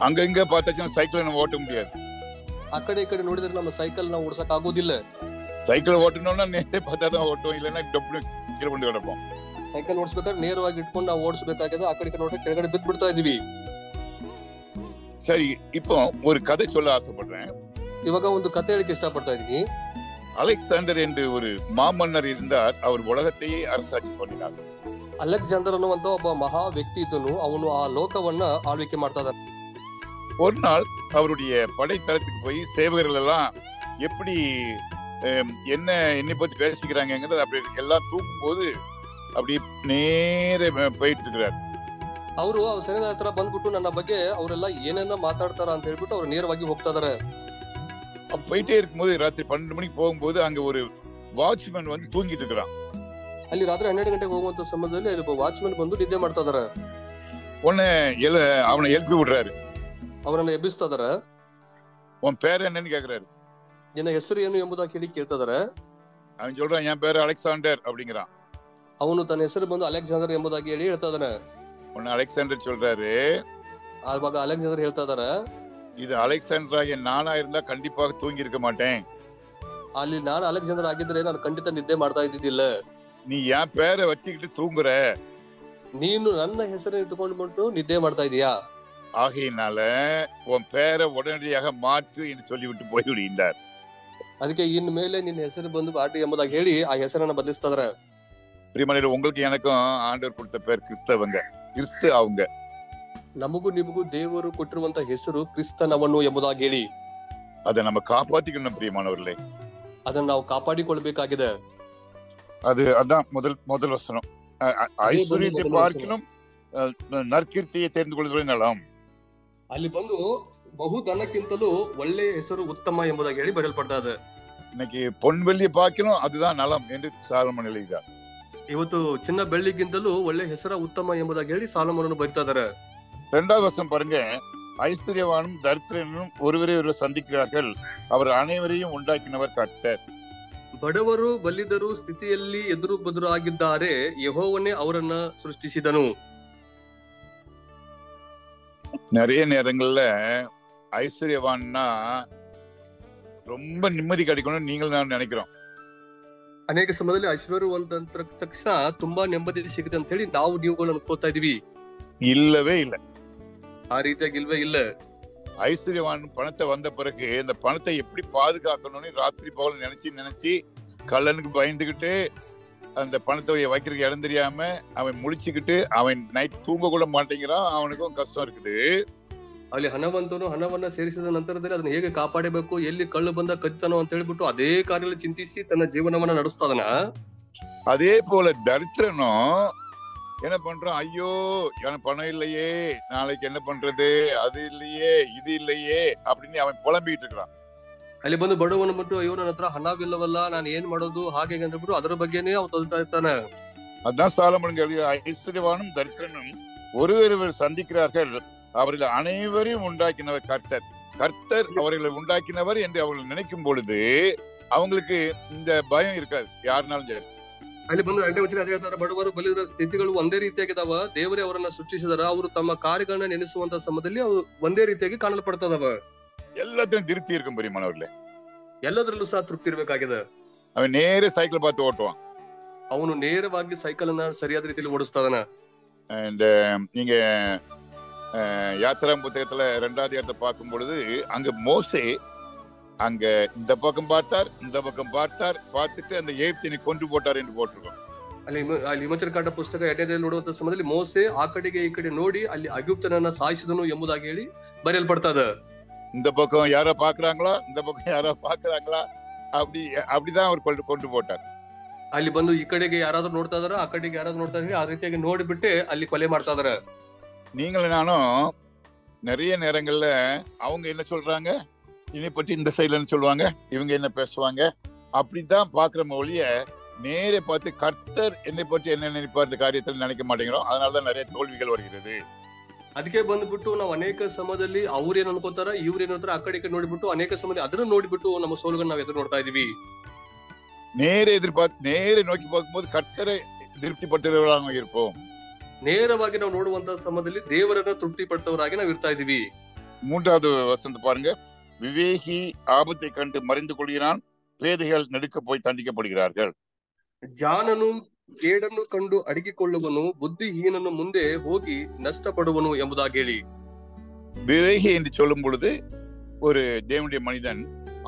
அங்க இங்க பார்த்தாச்சுன்னா சைக்கிள் நம்ம ஓட்ட முடியாது. ಆ ಕಡೆ ಈ ಕಡೆ ನೋಡಿದ್ರೆ ನಮ್ಮ ಸೈಕಲ್ ನಾವು ಓಡಿಸಕ್ ಆಗೋದಿಲ್ಲ. சைக்கிள் ஓட்டணும்னா நேரே பார்த்தாதான் ஓட்டுவோம், இல்லைன்னா டொப்பு கீழே கொண்டு கிடப்போம். ಸೈಕಲ್ ಓಡಿಸ್ಬೇಕಾದ್ರೆ ನೇರವಾಗಿ ಇಟ್ಕೊಂಡು ನಾವು ಓಡಿಸಬೇಕಾಗಿದೆ, ಆ ಕಡೆ ನೋಡ್ರೆ ಕೆಳಗಡೆ ಬಿದ್ದು ಬಿಡ್ತಾ ಇದೀವಿ. சரி, இப்போ ஒரு கதை சொல்ல ஆசைப்படுறேன். ಇವಾಗ ಒಂದು ಕತೆ ಹೇಳಿಕೆ ಇಷ್ಟಪಡ್ತಾ ಇದೀನಿ. அலெக்சாண்டர் என்று ஒரு மாமன்னர் இருந்தார். அவர் உலகத்தையே அரசாட்சி பண்ணினார். ಅಲೆಕ್ಸಾಂಡರ್ ಅನ್ನುವಂತ ಒಬ್ಬ ಮಹಾ ವ್ಯಕ್ತಿ ಇದ್ದನು. ಅವನು ಆ ಲೋಕವನ್ನ ಆಳ್ವಿಕೆ ಮಾಡ್ತಾ ಇದ್ದಾನೆ. ஒரு நாள் அவருடைய படைத்தளத்துக்கு போய் சேவகர்கள் எல்லாம் எப்படி என்னை பத்தி பேசிக்கிறாங்கிறது அப்படி எல்லாம் தூக்கும் போது அப்படி நேர போயிட்டு இருக்கிறார். ಅವರು ಸೈನ್ಯದ ಹತ್ರ ಬಂದ್ಬಿಟ್ಟು ನನ್ನ ಬಗ್ಗೆ ಅವರೆಲ್ಲ ಏನೇನ ಮಾತಾಡ್ತಾರ ಅಂತ ಹೇಳ್ಬಿಟ್ಟು ಅವ್ರು ನೇರವಾಗಿ ಹೋಗ್ತಾ ಇದಾರೆ. போயிட்டே இருக்கும்போது ராத்திரி 12 மணிக்கு போகும்போது அங்க ஒரு வாட்ச்மேன் வந்து தூங்கிட்டு இருக்கிறான். ಅಲ್ಲಿ ರಾತ್ರಿ 12 ಗಂಟೆಗೆ ಹೋಗುವಂತ ಸಮಯದಲ್ಲಿ ಅಲ್ಲಿ ಒಬ್ಬ ವಾಚ್ಮನ್ ಬಂದು ನಿದ್ದೆ ಮಾಡ್ತಾ ಇದಾರೆ. உடனே அவனை எழுப்பி விடுறாரு. ಅವರನ್ನ ಎಬ್ಬಿಸ್ತಾ ಇದಾರೆ. உன் பேர் என்னன்னு கேக்குறாரு. ನಿನ್ನ ಹೆಸರು ಏನು ಎಂಬುದಾಗಿ ಕೇಳಿ ಕೇಳ್ತಾ ಇದಾರೆ. அவன் சொல்றான், என் பேரு அலெக்சாண்டர் அப்படிங்கிறான். ಅವನು ತನ್ನ ಹೆಸರು ಬಂದು ಅಲೆಕ್ಸಾಂಡರ್ ಎಂಬುದಾಗಿ ಹೇಳಿ ಹೇಳ್ತಾ ಇದ್ದಾನೆ. உடனே அலெக்சாண்டர் சொல்றாரு, ಆವಾಗ ಅಲೆಕ್ಸಾಂಡರ್ ಹೇಳ್ತಾ ಇದಾರೆ, இது அலெக்சாண்டராகிய நானா இருந்தா கண்டிப்பாக தூங்கி இருக்க மாட்டேன். ಅಲ್ಲಿ ನಾನು ಅಲೆಕ್ಸಾಂಡರ್ ಆಗಿದ್ರೆ ನಾನು ಖಂಡಿತ ನಿದ್ದೆ ಮಾಡ್ತಾ ಇದ್ದಿದ್ದಿಲ್ಲ. நீ என் பேரை வச்சுக்கிட்டு தூங்குற, ನೀನು ನನ್ನ ಹೆಸರನ್ನು ಇಟ್ಟುಕೊಂಡು ನಿದ್ದೆ ಮಾಡ್ತಾ ಇದೀಯಾ? ஆகையினால உன் பேரை உடனடியாக மாற்று என்று சொல்லிவிட்டு போய்விடுகின்றார். ಅದಕ್ಕೆ ಇನ್ ಮೇಲೆ ನಿನ್ನ ಹೆಸರು ಬಂದು ಬಾಟಿ ಎಂಬುದಾಗಿ ಹೇಳಿ ಆ ಹೆಸರನ್ನ ಬದಲಿಸ್ತಾರ. பிரியமானவர்களே, உங்களுக்கு எனக்கும் ஆண்டவர் கொடுத்த பேர் கிறிஸ்தவங்க, கிறிஸ்து அவங்க. ನಮಗೂ ನಿಮಗೂ ದೇವರು ಕೊಟ್ಟಿರುವಂತ ಹೆಸರು ಕ್ರಿಸ್ತನವನು ಎಂಬುದಾಗಿ ಹೇಳಿ அதை நம்ம காப்பாத்திக்கணும் பிரியமானவர்களே. ಅದನ್ನ ನಾವು ಕಾಪಾಡಿಕೊಳ್ಬೇಕಾಗಿದೆ. அதான் முதல் வசனம். ஐஸ்வர்யத்தை பார்க்கிலும் நற்கீர்த்தியை தெரிந்து கொள்வதே நலம். ಅಲ್ಲಿ ಬಂದು ಬಹು ಧನಕ್ಕಿಂತಲೂ ಒಳ್ಳೆಯ ಹೆಸರು ಉತ್ತಮ ಎಂಬುದಾಗಿ ಹೇಳಿ ಬರೆಯಲ್ಪಡ್ತಾ ಇದೆ. இன்னைக்கு பொன் வெள்ளியை பார்க்கணும் அதுதான் நலம் என்று சாலமோன் எழுதினார். ಇವತ್ತು ಚಿನ್ನ ಬೆಳ್ಳಿಗಿಂತಲೂ ಒಳ್ಳೆ ಹೆಸರ ಉತ್ತಮ ಎಂಬುದಾಗಿ ಹೇಳಿ ಸಾಲೋಮೋನನು ಬರೀತಾ ಇದ್ದಾರೆ. 2வது வசனம் பாருங்க. ஐஸ்வர்யவானும் தரித்திரனும் ஒருவரை ஒருவர் சந்திக்கிறார்கள், அவர் அனைவரையும் உண்டாக்கினவர் கர்த்தர். ಬಡವರು ಬಲ್ಲಿದರು ಸ್ಥಿತಿಯಲ್ಲಿ ಎದುರು ಬದುರು ಆಗಿದ್ದಾರೆ, ಯೆಹೋವನೇ ಅವರನ್ನ ಸೃಷ್ಟಿಸಿದನು. நிறைய நேரங்கள்ல ஐஸ்வர்யவான்னா ரொம்ப நிம்மதி கிடைக்கணும்னு நீங்கள் நான் நினைக்கிறோம். ಅನೇಕ ಸಮಯದಲ್ಲಿ ಐಶ್ವರ್ಯವಂತ ತಕ್ಷಣ ತುಂಬಾ ನೆಮ್ಮದಿ ಸಿಗುತ್ತೆ ಅಂತ ಹೇಳಿ ನಾವು ನೀವುಗಳು ಅನ್ಕೋತಾ ಇದೀವಿ. இல்லவே இல்லை. ಆ ರೀತಿಯಾಗಿ ಇಲ್ವೇ ಇಲ್ಲ. ஐஸ்வர்யவான் பணத்தை வந்த பிறகு இந்த பணத்தை எப்படி பாதுகாக்கணும்னு ராத்திரி போல நினைச்சு கள்ளனுக்கு பயந்துகிட்டு அந்த பணத்தை வைக்கிறதுக்கு இடம் தெரியாம அவன் முழிச்சுக்கிட்டு அவன் நைட் தூங்க கூட மாட்டேங்கிறான். அவனுக்கும் கஷ்டம் இருக்குது. ಅಲ್ಲಿ ಹಣವಂತನು ಹಣವನ್ನ ಸೇರಿಸಿದ ನಂತರದಲ್ಲಿ ಅದನ್ನ ಹೇಗೆ ಕಾಪಾಡಬೇಕು, ಎಲ್ಲಿ ಕಳ್ಳು ಬಂದ ಕಚ್ಚನೋ ಅಂತ ಹೇಳ್ಬಿಟ್ಟು ಅದೇ ಕಾರ್ಯ ಚಿಂತಿಸಿ ತನ್ನ ಜೀವನವನ್ನ ನಡೆಸ್ತಾದನ. அதே போல தரித்திரனும் என்ன பண்றான், ஐயோ எனக்கு பணம் இல்லையே, நாளைக்கு என்ன பண்றது, அது இல்லையே இது இல்லையே அப்படின்னு அவன் புலம்பிட்டு இருக்கிறான். ಅಲ್ಲಿ ಬಂದು ಬಡವನು ಬಿಟ್ಟು ಅಯ್ಯೋ ನನ್ನ ಹತ್ರ ಹಣವಿಲ್ಲವಲ್ಲ, ನಾನು ಏನ್ ಮಾಡೋದು ಹಾಗೆ ಅಂತ ಬಿಟ್ಟು ಅದರ ಬಗ್ಗೆನೇ ಅವ್ನು ತೊಂತಾ ಇರ್ತಾನೆ. அதான் சாலமோன் எழுதிய ஐஸ்வர்யவானும் தரித்திரனும் ஒருவர் சந்திக்கிறார்கள், அவர்கள் அனைவரையும் உண்டாக்கினவர் கர்த்தர். கர்த்தர் அவர்களை உண்டாக்கினவர் என்று அவர்கள் நினைக்கும் பொழுது அவங்களுக்கு இந்த பயம் இருக்காது, யாருனாலும் சரி. ಅಲ್ಲಿ ಬಂದು 2ನೇ ವಚನ ಅದೇ ಹೇಳ್ತಾರೆ, ಬಡವರು ಬಲಿದರ ಸ್ಥಿತಿಗಳು ಒಂದೇ ರೀತಿಯಾಗಿದಾವ, ದೇವರೇ ಅವರನ್ನ ಸೃಷ್ಟಿಸಿದಾರ, ಅವರು ತಮ್ಮ ಕಾರ್ಯಗಳನ್ನ ನೆನೆಸುವಂತ ಸಮಯದಲ್ಲಿ ಅವು ಒಂದೇ ರೀತಿಯಾಗಿ ಕಾಣಲ್ಪಡ್ತದವ. எல்லாத்தையும் திருப்தி இருக்கும் பெரியமானவர்களே. ಎಲ್ಲದರಲ್ಲೂ ಸಹ ತೃಪ್ತಿ ಇರ್ಬೇಕಾಗಿದೆ. அவன் நேர சைக்கிள் பார்த்து ஓட்டுவான். ಅವನು ನೇರವಾಗಿ ಸೈಕಲ್ ಅನ್ನ ಸರಿಯಾದ ರೀತಿಯಲ್ಲಿ ಓಡಿಸ್ತಾದನ. இந்த நீங்க யாத்திரா புத்தகத்துல 2வது அதிகாரத்தை பார்க்கும் பொழுது அங்க மோசே அங்க இந்த பக்கம் பார்த்தார், இந்த பக்கம் பார்த்தார், பார்த்துட்டு அந்த எகிப்தியனை கொன்று போட்டார் என்று போட்டிருக்கோம். ಅಲ್ಲಿ ವಿಮೋಚನಕಾಂಡ ಪುಸ್ತಕ 2ನೇದಲ್ಲಿ ನೋಡುವಂತ ಸಮಯದಲ್ಲಿ ಮೋಸೆ ಆ ಕಡೆಗೆ ಈ ಕಡೆ ನೋಡಿ ಅಲ್ಲಿ ಅಗಿಪ್ತನನ್ನ ಸಾಯಿಸಿದನು ಎಂಬುದಾಗಿ ಹೇಳಿ ಬರೆಯಲ್ಪಡ್ತದ. இந்த பக்கம் யாரோ பாக்குறாங்களா, இந்த பக்கம் யாரோ பாக்குறாங்களா, அப்படிதான் அவர் கொண்டு போட்டார். ಅಲ್ಲಿ ಬಂದು ಈ ಕಡೆಗೆ ಯಾರಾದ್ರೂ ನೋಡ್ತಾ ಇದಾರ, ಆ ಕಡೆಗೆ ಯಾರಾದ್ರೂ ನೋಡ್ತಾ ಇದ್ರೆ ಆ ರೀತಿಯಾಗಿ ನೋಡಿಬಿಟ್ಟು ಅಲ್ಲಿ ಕೊಲೆ ಮಾಡ್ತಾ ಇದಾರೆ. நீங்களும் நானும் நிறைய நேரங்கள்ல அவங்க என்ன சொல்றாங்க, இதை பற்றி இந்த சைடுல சொல்லுவாங்க, இவங்க என்ன பேசுவாங்க, அப்படித்தான் பாக்குற ஒழிய நேரே பார்த்து கர்த்தர் என்னை பற்றி என்ன நினைப்பார் இந்த காரியத்தில் நினைக்க மாட்டேங்கிறோம். அதனாலதான் நிறைய தோல்விகள் வருகிறது. ಅದಕ್ಕೆ ಬಂದ್ಬಿಟ್ಟು ನಾವು ಅನೇಕ ಸಮಯದಲ್ಲಿ ಅವ್ರೇನ್ ಅನ್ಕೋತಾರ, ಇವ್ರೇನ್ ಹೇಳ್ತಾರ, ಆ ಕಡೆ ನೋಡ್ಬಿಟ್ಟು ಅನೇಕ ಸಮಯದಲ್ಲಿ ಅದನ್ನ ನೋಡ್ಬಿಟ್ಟು ನಮ್ಮ ಸೋಲುಗಳನ್ನ ನಾವು ಎದುರು ನೋಡ್ತಾ ಇದೀವಿ. நேரே நோக்கி பார்க்கும்போது கர்த்தரை திருப்திப்படுத்துகிறவர்களாக இருப்போம். ನೇರವಾಗಿ ನಾವು ನೋಡುವಂತ ಸಮಯದಲ್ಲಿ ದೇವರನ್ನ ತೃಪ್ತಿ ಪಡ್ತವರಾಗಿ ನಾವು ಇರ್ತಾ ಇದೀವಿ. 3வது வசனத்தை பாருங்க. விவேகி ஆபத்தை கண்டு மறைந்து கொள்கிறான், பேதைகள் நடுக்க போய் தண்டிக்கப்படுகிறார்கள். ಜಾನನು ಕೇಡನ್ನು ಕಂಡು ಅಡಗಿಕೊಳ್ಳುವನು, ಬುದ್ಧಿಹೀನನು ಮುಂದೆ ಹೋಗಿ ನಷ್ಟಪಡುವನು ಎಂಬುದಾಗಿ ಹೇಳಿ. விவேகி என்று சொல்லும் பொழுது ஒரு தேவனுடைய மனிதன்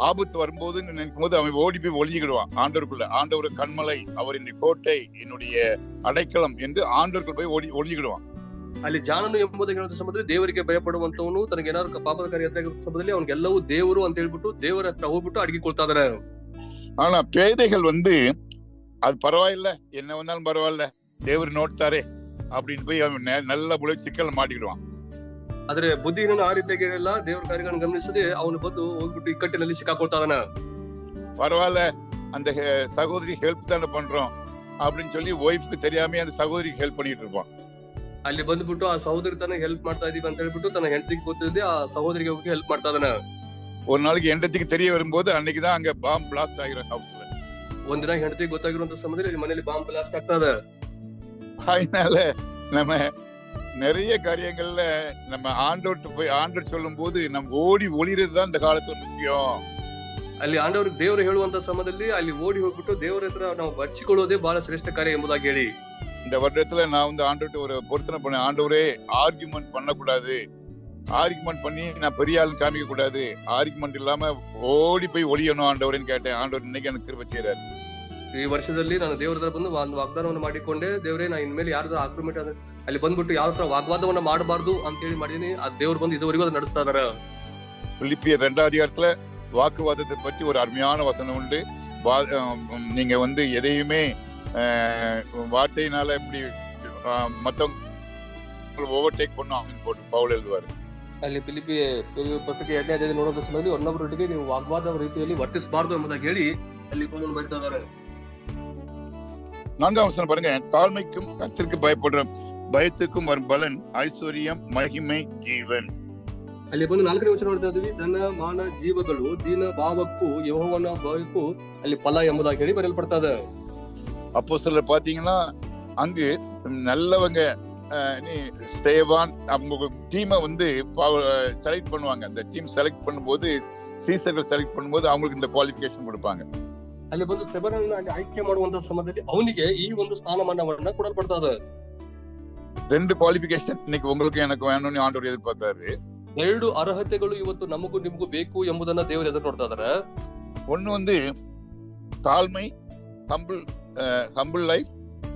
ஆபத்து வரும்போது நினைக்கும் போது அவன் ஓடி போய் ஒளிஞ்சுக்கிடுவான் ஆண்டவருக்குள்ள. ஆண்டவர் கண்மலை, அவர் என்னுடைய கோட்டை, என்னுடைய அடைக்கலம் என்று ஆண்டவருக்குள்ள போய் ஒளிஞ்சுக்கிடுவான். ಅಲ್ಲಿ ಜಾನನು ಎಂಬುದಾಗಿ ಹೇಳುವಂತ ಸಮಯದಲ್ಲಿ ದೇವರಿಗೆ ಭಯಪಡುವಂತವನು, ತನಗೆ ಏನಾದ್ರು ಪಾಪದ ಕಾರ್ಯ ಸಮಯದಲ್ಲಿ ಅವನಿಗೆಲ್ಲವೂ ದೇವರು ಅಂತ ಹೇಳ್ಬಿಟ್ಟು ದೇವರ ಹತ್ರ ಹೋಗ್ಬಿಟ್ಟು ಅಡಗಿಕೊಳ್ತಾ ಇದಾರೆ. ஆனா பேதைகள் அது பரவாயில்ல, என்ன வந்தாலும் பரவாயில்ல, தேவர் நோட்தாரே அப்படின்னு போய் அவன் நல்ல சிக்கல் மாட்டிக்கிடுவான். ಆದ್ರೆ ಬುದ್ಧಿಹೀನನು ಆ ರೀತಿಯಾಗಿ ಇರಲ್ಲ, ದೇವರ ಕಾರ್ಯಗಳನ್ನು ಗಮನಿಸದೆ ಅವನು ಬಂದು ಹೋಗ್ಬಿಟ್ಟು ಇಕ್ಕಟ್ಟಿನಲ್ಲಿ ಸಿಕ್ಕಾಕೊಳ್ತಾನ. பரவாயில்ல, அந்த சகோதரி ஹெல்ப் தானே பண்றோம் அப்படின்னு சொல்லி ஒய்ஃப்க்கு தெரியாம அந்த சகோதரிக்கு ஹெல்ப் பண்ணிட்டு இருப்பான். ಅಲ್ಲಿ ಬಂದ್ಬಿಟ್ಟು ಆ ಸಹೋದರಿ ತನಗೆ ಹೆಲ್ಪ್ ಮಾಡ್ತಾ ಇದೀವಿ ಅಂತ ಹೇಳ್ಬಿಟ್ಟು ತನ್ನ ಹೆಂಡತಿಗೆ ಗೊತ್ತಿದೆ ಆ ಸಹೋದರಿಗೆ ಹೋಗಿ ಹೆಲ್ಪ್ ಮಾಡ್ತಾ ಇದಾನ. ஒரு நாளைக்கு ಹೆಂಡತಿಗೆ தெரிய வரும்போது அன்னைக்குதான் அங்க பாம் பிளாஸ்ட் ஆகிற ஹவுஸ்ல. ಒಂದಿನ ಹೆಂಡತಿಗೆ ಗೊತ್ತಾಗಿರುವಂತ ಸಮಯದಲ್ಲಿ ಮನೆಯಲ್ಲಿ ಬಾಂಬ್ ಬ್ಲಾಸ್ಟ್ ಆಗ್ತದ. அதனால நம்ம நிறைய காரியங்கள்ல நம்ம ஆண்டோட்டு போய் ஆண்டோர் சொல்லும் போது நம்ம ஓடி ஒளிறதுதான் இந்த காலத்துல முக்கியம். ಅಲ್ಲಿ ಆಂಡವ್ರಿಗೆ ದೇವರು ಹೇಳುವಂತ ಸಮಯದಲ್ಲಿ ಅಲ್ಲಿ ಓಡಿ ಹೋಗ್ಬಿಟ್ಟು ದೇವರ ಹತ್ರ ನಾವು ಬಚ್ಚಿಕೊಳ್ಳೋದೇ ಬಹಳ ಶ್ರೇಷ್ಠ ಕಾರ್ಯ ಎಂಬುದಾಗಿ ಹೇಳಿ, இந்த வருடத்துல நான் வந்து ஆண்டவர்கிட்ட ஒரு பொருத்தனை பண்ணேன். ஆண்டவரே, ஆர்குமெண்ட் பண்ணக்கூடாது, ஆர்குமெண்ட் பண்ணி நான் பெரிய ஆள் காமிக்க கூடாது, ஆர்குமெண்ட் இல்லாம ஓடி போய் ஒளியணும் ஆண்டவரேன்னு கேட்டேன். ஆண்டவர் இன்னைக்கு எனக்கு கிருபை செய்றாரு. ಈ ವರ್ಷದಲ್ಲಿ ನಾನು ದೇವರ ಹತ್ರ ಬಂದು ಒಂದು ವಾಗ್ದಾನವನ್ನು ಮಾಡಿಕೊಂಡೆ, ದೇವರೇ ನಾ ಇನ್ಮೇಲೆ ಯಾರ್ದು ಆರ್ಗ್ಯುಮೆಂಟ್ ಅಲ್ಲಿ ಬಂದ್ಬಿಟ್ಟು ಯಾವ ತರ ವಾಗ್ವಾದವನ್ನ ಮಾಡಬಾರ್ದು ಅಂತ ಹೇಳಿ ಮಾಡೀನಿ. ಆ ದೇವ್ರು ಬಂದು ಇದುವರೆಗೂ ಅದನ್ನ ನಡೆಸ್ತಾ ಇದಾರ. பிலிப்பியர் 2ஆம் அதிகாரத்துல வாக்குவாதத்தை பற்றி ஒரு அருமையான வசனம் உண்டு. நீங்க வந்து எதையுமே வார்த்தையினால இப்படி மத்தவங்க ஓவர்டேக் பண்ணும் போட்டு பவுல் எழுதுவாரு. ಅಲ್ಲಿ ಫಿಲಿಪಿ ಪತ್ರಿಕೆ 2ನೇ ಅಧ್ಯಾಯದಲ್ಲಿ ನೋಡೋ ಸಮಯದಲ್ಲಿ ಒನ್ನೊಬ್ಬರೊಟ್ಟಿಗೆ ನೀವು ವಾಗ್ವಾದ ರೀತಿಯಲ್ಲಿ ವರ್ತಿಸಬಾರದು ಎಂಬುದಾಗಿ ಹೇಳಿ ಅಲ್ಲಿ ಪೌಲನು ಬರೀತಾ ಇದ್ದಾರೆ. 4ஆம் வசனம் பாருங்க. தாழ்மைக்கும் கர்த்தருக்கு பயத்துக்கும் வரும் பலன் ஐஸ்வர்யம், மகிமை, ஜீவன். ಅಲ್ಲಿ ಬಂದು 4ನೇ ವಚನ ನೋಡ್ತಾ ಇದ್ವಿ. ಧನ, ಮಾನ, ಜೀವಗಳು, ದೀನ ಭಾವಕ್ಕೂ ಯೆಹೋವನ ಭಯಕ್ಕೂ ಅಲ್ಲಿ ಫಲ ಎಂಬುದಾಗಿ ಹೇಳಿ ಬರೆಯಲ್ಪಡ್ತಾ ಇದೆ. அப்போஸ்தலர் பாத்தீங்கன்னா அங்கு நல்லவங்க ஸ்தேவான் அவங்க டீமை வந்து செலக்ட் பண்ணுவாங்க. அந்த டீம் செலக்ட் பண்ணும்போது, சீசர்கள் செலக்ட் பண்ணும்போது அவங்களுக்கு இந்த குவாலிஃபிகேஷன் கொடுப்பாங்க. ಅಲ್ಲಿ ಬಂದು ಸ್ಟೆಫನನ್ನ ಅಲ್ಲಿ ಆಯ್ಕೆ ಮಾಡುವಂತ ಸಮಯದಲ್ಲಿ ಅವನಿಗೆ ಈ ಒಂದು ಸ್ಥಾನಮಾನವನ್ನ ಕೊಡಲ್ಪಡ್ತಾ ಇದೆ. 2 குவாலிஃபிகேஷன் இன்னைக்கு உங்களுக்கு எனக்கு வேணும்னு ஆண்டவர் எதிர்பார்த்தாரு. 2 ಅರ್ಹತೆಗಳು ಇವತ್ತು ನಮಗೂ ನಿಮಗೂ ಬೇಕು ಎಂಬುದನ್ನ ದೇವರು ಎದುರು ನೋಡ್ತಾ ಇದ್ದಾರೆ. ஒன்னு வந்து தாழ்மை, ஹம்பிள் லைஃப்.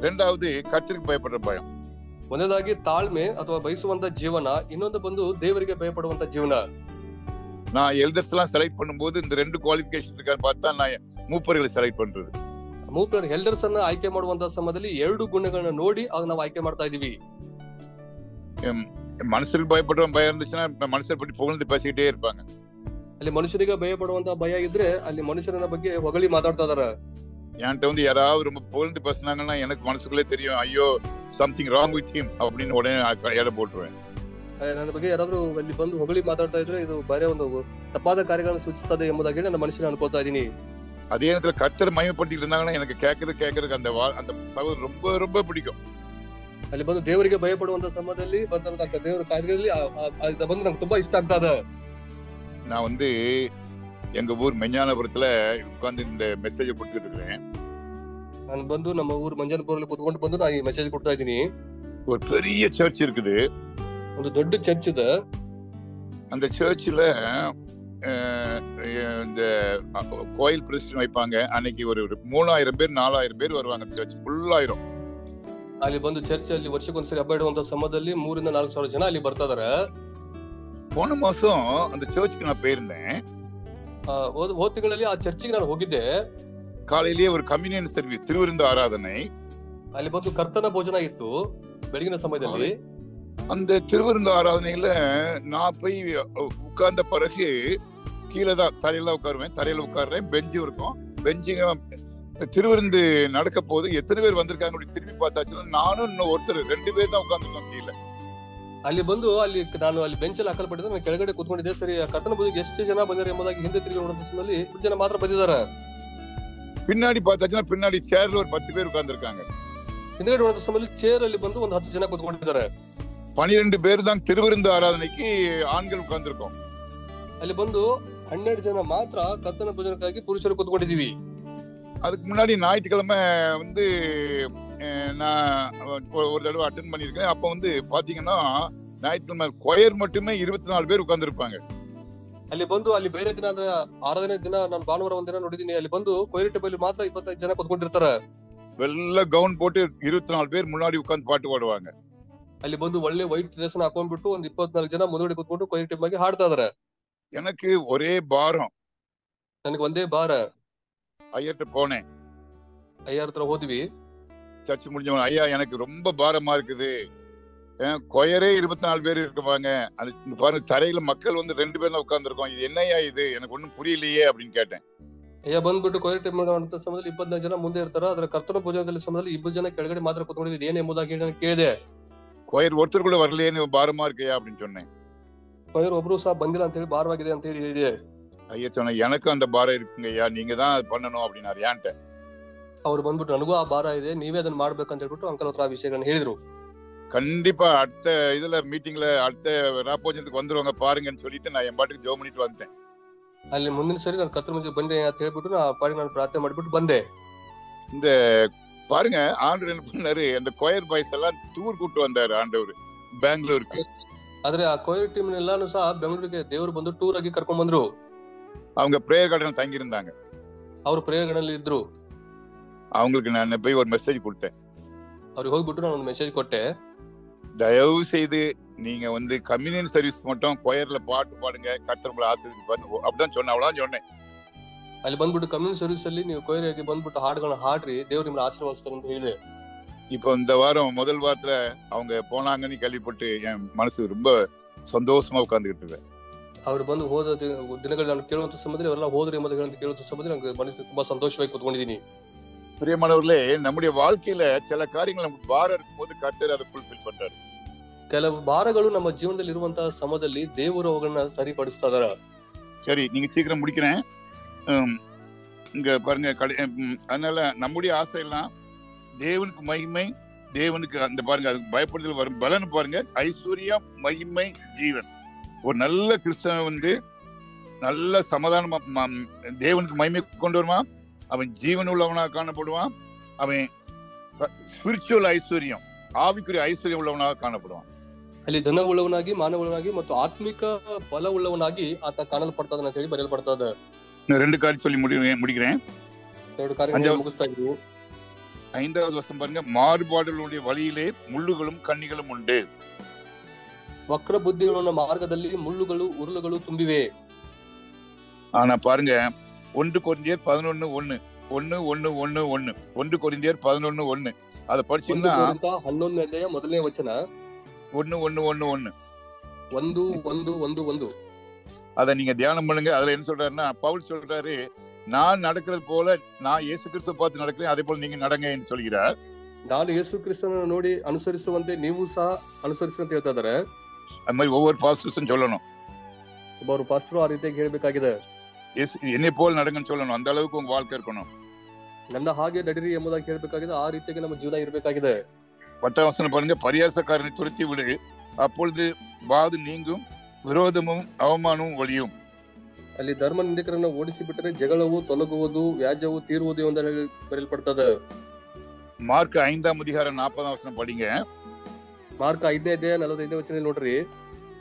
2வது கர்த்தருக்கு பயப்படுற பயம். ಒಂದನೇದಾಗಿ ತಾಳ್ಮೆ ಅಥವಾ ಬಯಸುವಂತ ಜೀವನ, ಇನ್ನೊಂದು ಬಂದು ದೇವರಿಗೆ ಭಯಪಡುವಂತ ಜೀವನ. நான் எல்டர்ஸ் எல்லாம் செலக்ட் பண்ணும்போது இந்த 2 குவாலிஃபிகேஷன் இருக்கான்னு பார்த்தா நான் மூப்பர்களை செலக்ட் பண்றது. ಮೂಪರ್ ಎಲ್ಡರ್ಸ್ ಅನ್ನ ಆಯ್ಕೆ ಮಾಡುವಂತ ಸಮಯದಲ್ಲಿ 2 ಗುಣಗಳನ್ನ ನೋಡಿ ಅದನ್ನ ನಾವು ಆಯ್ಕೆ ಮಾಡ್ತಾ ಇದೀವಿ. மனுஷருக்கு பயப்படுற பயம் இருந்துச்சுன்னா மனுஷர் பற்றி புகழ்ந்து பேசிக்கிட்டே இருப்பாங்க. ಅಲ್ಲಿ ಮನುಷ್ಯರಿಗೆ ಭಯಪಡುವಂತ ಭಯ ಇದ್ರೆ ಅಲ್ಲಿ ಮನುಷ್ಯನ ಬಗ್ಗೆ ಹೊಗಳಿ ಮಾತಾಡ್ತಾ ಇದಾರ. என்கிட்ட வந்து யாராவது ரொம்ப புகழ்ந்து பேசினாங்கன்னா எனக்கு மனசுக்குள்ளே தெரியும், ஐயோ சம்திங் ராங் வித் ஹிம் அப்படின்னு உடனே எடை போட்டுருவேன். ನನ್ನ ಬಗ್ಗೆ ಯಾರಾದ್ರೂ ಅಲ್ಲಿ ಬಂದು ಹೊಗಳಿ ಮಾತಾಡ್ತಾ ಇದ್ರೆ ಇದು ಬೇರೆ ಒಂದು ತಪ್ಪಾದ ಕಾರ್ಯಗಳನ್ನು ಸೂಚಿಸ್ತದೆ ಎಂಬುದಾಗಿ ನನ್ನ ಮನಸ್ಸಿನ ಅನ್ಕೋತಾ ಇದೀನಿ. அதே நேரத்துல கர்த்தர் மகிமைப்படுத்திட்டு இருந்தாங்கன்னா எனக்கு கேட்கறதுக்கு அந்த சகோதரர் ரொம்ப ரொம்ப பிடிக்கும். ಅಲ್ಲಿ ಬಂದು ದೇವರಿಗೆ ಭಯಪಡುವಂತ ಸಮಯದಲ್ಲಿ ಬಂದಂತ ದೇವರ ಕಾರ್ಯದಲ್ಲಿ ಬಂದು ನಂಗೆ ತುಂಬಾ ಇಷ್ಟ ಆಗ್ತಾ ಇದೆ. நான் வந்து எங்க ஊர் மெஞ்ஞானபுரத்துல உட்கார்ந்து இந்த மெசேஜ் கொடுத்துட்டு இருக்கிறேன். ನಾನು ಬಂದು ನಮ್ಮ ಊರು ಮಂಜಾನಪುರಲ್ಲಿ ಕೂತ್ಕೊಂಡು ಬಂದು ನಾನು ಈ ಮೆಸೇಜ್ ಕೊಡ್ತಾ ಇದ್ದೀನಿ. ஒரு பெரிய சர்ச் இருக்குது. ಒಂದು ದೊಡ್ಡ ಚರ್ಚ್ ಇದೆ. அந்த சர்ச்சில் இந்த கோயில் பிரசிடன்ட் வைப்பாங்க. அன்னைக்கு ஒரு 3000 பேர் 4000 பேர் வருவாங்க. சர்ச் ஃபுல் ஆயிரும். ಅಲ್ಲಿ ಬಂದು ಚರ್ಚ್ ಅಲ್ಲಿ ವರ್ಷಕ್ಕೊಂದ್ಸರಿ ಹಬ್ಬ ಇಡುವಂತ ಸಮಯದಲ್ಲಿ 3,000 to 4,000 ಜನ ಅಲ್ಲಿ ಬರ್ತಾ ಇದಾರೆ. போன மாசம் அந்த சர்ச்சுக்கு நான் போயிருந்தேன். ಹೋದ ತಿಂಗಳಲ್ಲಿ ಆ ಚರ್ಚಿಗೆ ನಾನು ಹೋಗಿದ್ದೆ. காலையிலேயே ஒரு கம்யூனியன் சர்வீஸ், திருவிருந்து ஆராதனை. ಅಲ್ಲಿ ಬಂದು ಕರ್ತನ ಭೋಜನ ಇತ್ತು ಬೆಳಗಿನ ಸಮಯದಲ್ಲಿ. அந்த திருவிருந்து ஆராதனையில நான் போய் உட்கார்ந்த பிறகு கீழே தான் தரையில உட்காருவேன். தரையில உட்கார்றேன். பெஞ்சு இருக்கும். பெஞ்சுங்க திருவிருந்து நடக்க போது எத்தனை பேர் வந்திருக்காங்க திரும்பி பார்த்தாச்சுன்னா நானும் இன்னும் ஒருத்தர் 2 பேர் தான் உட்கார்ந்துருக்கோம் கீழே. ಅಲ್ಲಿ ಬಂದು ಅಲ್ಲಿ ನಾನು ಅಲ್ಲಿ ಬೆಂಚಲ್ಲಿ ಹಾಕಲ್ಪಟ್ಟಿದ್ದೆ. ನಾನು ಕೆಳಗಡೆ ಕೂತ್ಕೊಂಡಿದ್ದೆ. ಸರಿ, ಕರ್ತನ ಭೋಜನಕ್ಕೆ ಎಷ್ಟು ಜನ ಬಂದಿದ್ದಾರೆ ಎಂಬುದಾಗಿ ಹಿಂದೆ ತಿರುಗಿ ನೋಡಿದ ಸಮಯದಲ್ಲಿ 2 ಜನ ಮಾತ್ರ ಬಂದಿದ್ದಾರೆ. பின்னாடி பார்த்தாச்சுன்னா பின்னாடி சேர்ல ஒரு 10 பேர் உட்கார்ந்துருக்காங்க. ಹಿಂದ್ಗಡೆ ನೋಡಿದ ಸಮಯದಲ್ಲಿ ಚೇರ್ ಅಲ್ಲಿ ಬಂದು ಒಂದು 10 ಜನ ಕೂತ್ಕೊಂಡಿದ್ದಾರೆ. 12 பேர் தான் திருவிருந்து ஆராதனைக்கு ஆண்கள் உட்கார்ந்துருக்கோம். ಅಲ್ಲಿ ಬಂದು 12 ಜನ ಮಾತ್ರ ಕರ್ತನ ಭೋಜನಕ್ಕಾಗಿ ಪುರುಷರು ಕೂತ್ಕೊಂಡಿದೀವಿ. அதுக்கு முன்னாடி ஞாயிற்றுக்கிழமை வந்து நான் ஒரு தடவை அட்டென்ட் பண்ணியிருக்கேன். அப்ப வந்து பாத்தீங்கன்னா ஞாயிற்றுக்கிழமை கொயர் மட்டுமே 24 பேர் உட்கார்ந்துருப்பாங்க. ಅಲ್ಲಿ ಬಂದು ಅಲ್ಲಿ ಬೇರೆ ದಿನ ಅಂದ್ರೆ 6ನೇ ದಿನ ನಾನು ಭಾನುವಾರ ಒಂದಿನ ನೋಡಿದೀನಿ. ಅಲ್ಲಿ ಬಂದು ಕೊಯ್ರಿ ಟೇಬಲ್ ಮಾತ್ರ 25 ಜನ ಕೂತ್ಕೊಂಡಿರ್ತಾರೆ. வெள்ள கவுன் போட்டு 24 பேர் முன்னாடி உட்கார்ந்து பாட்டு பாடுவாங்க. ಅಲ್ಲಿ ಬಂದು ಒಳ್ಳೆ ವೈಟ್ ಡ್ರೆಸ್ ಹಾಕೊಂಡ್ಬಿಟ್ಟು ಒಂದು 24 ಜನ ಮುಂದೆ ಕೂತ್ಕೊಂಡು ಕೊಯ್ರಿ ಟೇಬಲ್ ಆಗಿ ಹಾಡ್ತಾ ಇದಾರೆ. எனக்கு ஒரே பாரம். ನನಗೆ ಒಂದೇ ಭಾರ. ஐயர்கிட்ட போனேன். ஐயர் ಹತ್ರ ಹೋದ್ವಿ. சர்ச் முடிஞ்சவன், ஐயா எனக்கு ரொம்ப பாரமா இருக்குது. கொயரே 24 பேர் இருக்குவாங்க. அது பாருங்க, தரையில மக்கள் வந்து 2 பேர் தான் உட்கார்ந்துருக்கோம். இது என்னையா இது, எனக்கு ஒண்ணும் புரியலையே அப்படின்னு கேட்டேன். ಅಯ್ಯ ಬಂದ್ಬಿಟ್ಟು ಕೊಯ್ರಿ ಟೇಬಲ್ ಮಾಡುವಂತ ಸಮಯದಲ್ಲಿ 24 ಜನ ಮುಂದೆ ಇರ್ತಾರ. ಅದರ ಕರ್ತನ ಭೋಜನದಲ್ಲಿ ಸಮಯದಲ್ಲಿ 2 ಜನ ಕೆಳಗಡೆ ಮಾತ್ರ ಕೂತ್ಕೊಂಡಿದ್ದು ಏನ್ ಎಂಬುದಾಗಿ ನಾನು ಕೇಳಿದೆ. கொயர் ஒருத்தர் கூட வரலையே, பாரமா இருக்கையா அப்படின்னு சொன்னேன். ಕೊಯ್ರು ಒಬ್ರು ಸಹ ಬಂದಿಲ್ಲ ಅಂತ ಹೇಳಿ ಭಾರವಾಗಿದೆ ಅಂತ ಹೇಳಿ ಹೇಳಿದೆ. ஐயா சொன்ன, எனக்கும் அந்த பாரம் இருக்குங்க ஐயா, நீங்க தான் அது பண்ணணும் அப்படின்னாரு. ஏன்ட்ட ಅವ್ರು ಬಂದ್ಬಿಟ್ಟು ನನಗೂ ಆ ಭಾರ ಇದೆ, ನೀವೇ ಅದನ್ನ ಮಾಡ್ಬೇಕಂತ ಹೇಳ್ಬಿಟ್ಟು ಅಂಕಲ್ ಹತ್ರ ಆ ವಿಷಯಗಳನ್ನ ಹೇಳಿದ್ರು. கண்டிப்பா அடுத்த இதுல மீட்டிங்ல அடுத்த ராப்போஜனத்துக்கு வந்துருவாங்க பாருங்கன்னு சொல்லிட்டு நான் என் பாட்டுக்கு ஜெபம் பண்ணிட்டு வந்தேன். ಅಲ್ಲಿ ಮುಂದಿನ ಸರಿ ನಾನು ಕತ್ರ ಮುಂಚೆ ಬಂದೆ ಅಂತ ಹೇಳ್ಬಿಟ್ಟು ನಾ ಪಾಡಿಗೆ ನಾನು ಪ್ರಾರ್ಥನೆ ಮಾಡ್ಬಿಟ್ಟು ಬಂದೆ. இந்த பாருங்க ஆண்டவர் என்ன பண்ணாரு, அந்த கொயர் பாய்ஸ் எல்லாம் டூர் கூட்டு வந்தாரு ஆண்டவர் பெங்களூருக்கு. ಆದ್ರೆ ಆ ಕೊಯರ್ ಟೀಮ್ ಎಲ್ಲಾನು ಸಹ ಬೆಂಗಳೂರಿಗೆ ದೇವರು ಬಂದು ಟೂರ್ ಆಗಿ ಕರ್ಕೊಂಡ್ ಬಂದ್ರು. அவங்க பிரேயர் கார்டன் தங்கி இருந்தாங்க. ಅವ್ರು ಪ್ರೇಯರ್ಗಳಲ್ಲಿ ಇದ್ರು. அவங்களுக்கு நான் போய் ஒரு மெசேஜ் கொடுத்தேன். ಅವ್ರಿಗೆ ಹೋಗ್ಬಿಟ್ಟು ನಾನು ಒಂದು ಮೆಸೇಜ್ ಕೊಟ್ಟೆ. தயவு செய்து நீங்க வந்து கம்யூனியன் சர்வீஸ் மட்டும் கொயர்ல பாட்டு பாடுங்க, கர்த்தர் உங்களை ஆசீர்வதிப்பார் அப்படிதான் சொன்னேன். அவ்வளவுதான் சொன்னேன். ಅಲ್ಲಿ ಬಂದ್ಬಿಟ್ಟು ಕಮ್ಯುನಿಟಿ ಸರ್ವಿಸ್ ಅಲ್ಲಿ ನೀವು ಕೊಯರ್ ಆಗಿ ಬಂದ್ಬಿಟ್ಟು ಹಾಡುಗಳನ್ನ ಹಾಡ್ರಿ, ದೇವ್ರು ನಿಮ್ಮನ್ನ ಆಶೀರ್ವದಿಸ್ತಾರೆ ಅಂತ ಹೇಳಿದೆ. இப்போ இந்த வாரம் முதல் வாரத்துல அவங்க போனாங்கன்னு கேள்விப்பட்டு என் மனசு ரொம்ப சந்தோஷமா உட்கார்ந்துகிட்டு இருக்கேன். ಅವ್ರು ಬಂದು ಹೋದ ದಿನಗಳಲ್ಲಿ ನಾನು ಕೇಳುವಂತ ಸಮಯದಲ್ಲಿ ಅವರೆಲ್ಲ ಹೋದ್ರೆ ಎಂಬುದನ್ನು ಕೇಳುವಂತ ಸಮಯದಲ್ಲಿ ನನಗೆ ಮನಸ್ಸಿಗೆ ತುಂಬಾ ಸಂತೋಷವಾಗಿ ಕೂತ್ಕೊಂಡಿದ್ದೀನಿ. பிரியமானவர்களே, நம்முடைய வாழ்க்கையில சில காரியங்கள் நமக்கு பாரம் இருக்கும்போது கர்த்தர் அதை ஃபுல்ஃபில் பண்றாரு. ಕೆಲವು ಭಾರಗಳು ನಮ್ಮ ಜೀವನದಲ್ಲಿ ಇರುವಂತಹ ಸಮಯದಲ್ಲಿ ದೇವರು ಅವುಗಳನ್ನ ಸರಿಪಡಿಸ್ತಾ ಇದಾರೆ. சரி, நீங்க சீக்கிரம் முடிக்கிறேன். இங்க பாருங்க, அதனால நம்முடைய ஆசை எல்லாம் தேவனுக்கு மகிமை, தேவனுக்கு அந்த பாருங்க அதுக்கு பயப்படுதல் வரும் பலன் பாருங்க, ஐஸ்வர்யம், மகிமை, ஜீவன். ஒரு நல்ல கிறிஸ்தவன் வந்து நல்ல சமாதானமா தேவனுக்கு மகிமை கொண்டு வருவான், அவன் ஜீவன் உள்ளவனாக காணப்படுவான், அவன் ஸ்பிரிச்சுவல் ஐஸ்வர்யம், ஆவிக்குரிய ஐஸ்வர்யம் உள்ளவனாக காணப்படுவான். ಅಲ್ಲಿ ಧನ ಉಳ್ಳವನಾಗಿ, ಮಾನವುಳ್ಳವನಾಗಿ ಮತ್ತು ಆತ್ಮಿಕ ಫಲ ಉಳ್ಳವನಾಗಿ ಆತ ಕಾಣಲ್ಪಡ್ತಾದ ಅಂತ ಹೇಳಿ ಬರೆಯಲ್ಪಡ್ತಾ ಇದೆ. ரெண்டு காரியம் சொல்லி முடிக்கிறேன். ಎರಡು ಕಾರ್ಯಗಳನ್ನು ಮುಗಿಸ್ತಾ ಇದ್ದೀವಿ. 5வது வசனம் பாருங்க, மாறுபாடுகளுடைய வழியிலே முள்ளுகளும் கண்ணிகளும் உண்டு. ವಕ್ರ ಬುದ್ಧಿಗಳ ಮಾರ್ಗದಲ್ಲಿ ಮುಳ್ಳುಗಳು ಉರುಳುಗಳು ತುಂಬಿವೆ. ஆனா பாருங்க, 1 கொரிந்தியர் 11:1 1 கொரிந்தியர் 11:1 அத படிச்சீங்கன்னா 11ನೇ ಅಧ್ಯಾಯ ಮೊದಲನೇ ವಚನ 1 1 அத நீங்க தியானம் பண்ணுங்க. அதுல என்ன சொல்றாருன்னா, பவுல் சொல்றாரு, நான் நடக்கிறது போல நான் இயேசு கிறிஸ்துவை பார்த்து நடக்கிறேன், அதே போல நீங்க நடங்க என்று சொல்கிறார். ನಾನು ಯೇಸು ಕ್ರಿಸ್ತನನ್ನು ನೋಡಿ ಅನುಸರಿಸುವಂತೆ ನೀವು ಸಹ ಅನುಸರಿಸಿ ಅಂತ ಹೇಳ್ತಾ ಇದ್ದಾರೆ. அது மாதிரி ஒவ்வொரு பாஸ்டர்ஸும் சொல்லணும், ಒಬ್ಬರು ಪಾಸ್ಟರ್ ಆ ರೀತಿಯಾಗಿ ಹೇಳಬೇಕಾಗಿದೆ. என்னை போல் நடங்கன்னு சொல்லணும். அந்த அளவுக்கு உங்க வாழ்க்கை இருக்கணும். ನನ್ನ ಹಾಗೆ ನಡಿರಿ ಎಂಬುದಾಗಿ ಹೇಳಬೇಕಾಗಿದೆ. ಆ ರೀತಿಯಾಗಿ ನಮ್ಮ ಜೀವನ ಇರಬೇಕಾಗಿದೆ. 10வது வசனம் பாருங்க, பரியாசக்காரனை துரத்தி விடு, அப்பொழுது வாது நீங்கும், விரோதமும் அவமானமும் ஒழியும். ಅಲ್ಲಿ ಧರ್ಮ ನಿಂದಕರನ್ನು ಓಡಿಸಿ ಬಿಟ್ಟರೆ ಜಗಳವು ತೊಲಗುವುದು, ವ್ಯಾಜ್ಯವು ತೀರುವುದು ಎಂದು ಬರೆಯಲ್ಪಡ್ತದೆ. மார்க் 5ஆம் அதிகாரம் 40ஆம் வசனம் படிங்க. ಮಾರ್ಕ್ 5ನೇ ಅಧ್ಯಾಯ 45ನೇ ವಚನ ನೋಡ್ರಿ.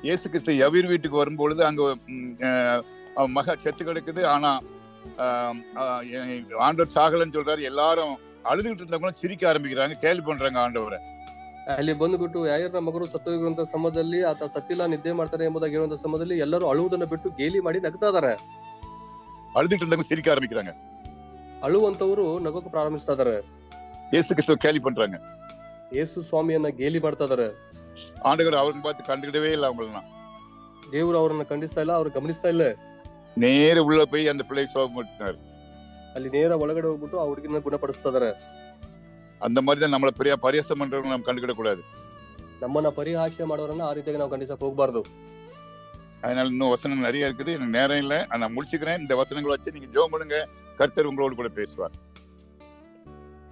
இயேசு கிறிஸ்து யவீர் வீட்டுக்கு வரும்பொழுது அங்க அவன் மக செத்து கிடக்குது. ஆனா ஆண்டவர் சாகலன்னு சொல்றாரு. எல்லாரும் அழுதுகிட்டு இருந்தவங்களும் சிரிக்க ஆரம்பிக்கிறாங்க, கேள்வி பண்றாங்க ஆண்டவரை. ಅಲ್ಲಿ ಬಂದ್ಬಿಟ್ಟು ಯಾಯರ್ನ ಮಗರು ಸತ್ತೋಗಿರುವಂತ ಸಮಯದಲ್ಲಿ ಆತ ಸತ್ತಿಲ್ಲ, ನಿದ್ದೆ ಮಾಡ್ತಾರೆ ಎಂಬುದಾಗಿ ಹೇಳುವಂತ ಸಮಯದಲ್ಲಿ ಎಲ್ಲರೂ ಅಳುವುದನ್ನ ಬಿಟ್ಟು ಗೇಲಿ ಮಾಡಿ ನಗ್ತಾ ಇದಾರೆ. அழுதுகிட்டு இருந்தவங்க சிரிக்க ஆரம்பிக்கிறாங்க, ಅಳುವಂತವರು ನಗೋಕೆ ಪ್ರಾರಂಭಿಸ್ತಾ ಇದಾರೆ. இயேசு கிறிஸ்துவ கேலி பண்றாங்க, ಯೇಸು ಸ್ವಾಮಿಯನ್ನ ಗೇಲಿ ಮಾಡ್ತಾ ಇದಾರೆ. ஆண்டவர் அவரை பார்த்து கண்டுக்கிடவே இல்லை. அவங்களெல்லாம் ದೇವರು ಅವರನ್ನ ಖಂಡಿಸ್ತಾ ಇಲ್ಲ, ಅವ್ರು ಗಮನಿಸ್ತಾ ಇಲ್ಲ. நேர உள்ள போய் அந்த பிள்ளை சோகப்படுத்தினாரு. ಅಲ್ಲಿ ನೇರ ಒಳಗಡೆ ಹೋಗ್ಬಿಟ್ಟು ಆ ಹುಡುಗಿನ ಗುಣಪಡಿಸ್ತಾ ಇದಾರೆ. அந்த மாதிரி தான் நம்மள பரியாசம் பண்றவங்க நம்ம கண்டுக்கிட கூடாது. ನಮ್ಮನ್ನ ಪರಿಹಾಸ್ಯ ಮಾಡೋರನ್ನ ಆ ರೀತಿಯಾಗಿ ನಾವು ಖಂಡಿಸಕ್ ಹೋಗ್ಬಾರ್ದು. அதனால இன்னும் வசனம் நிறைய இருக்குது, எனக்கு நேரம் இல்லை. நான் முடிச்சுக்கிறேன். இந்த வசனங்களை வச்சு நீங்க ஜெபம் பண்ணுங்க, கர்த்தர் உங்களோடு கூட பேசுவார்.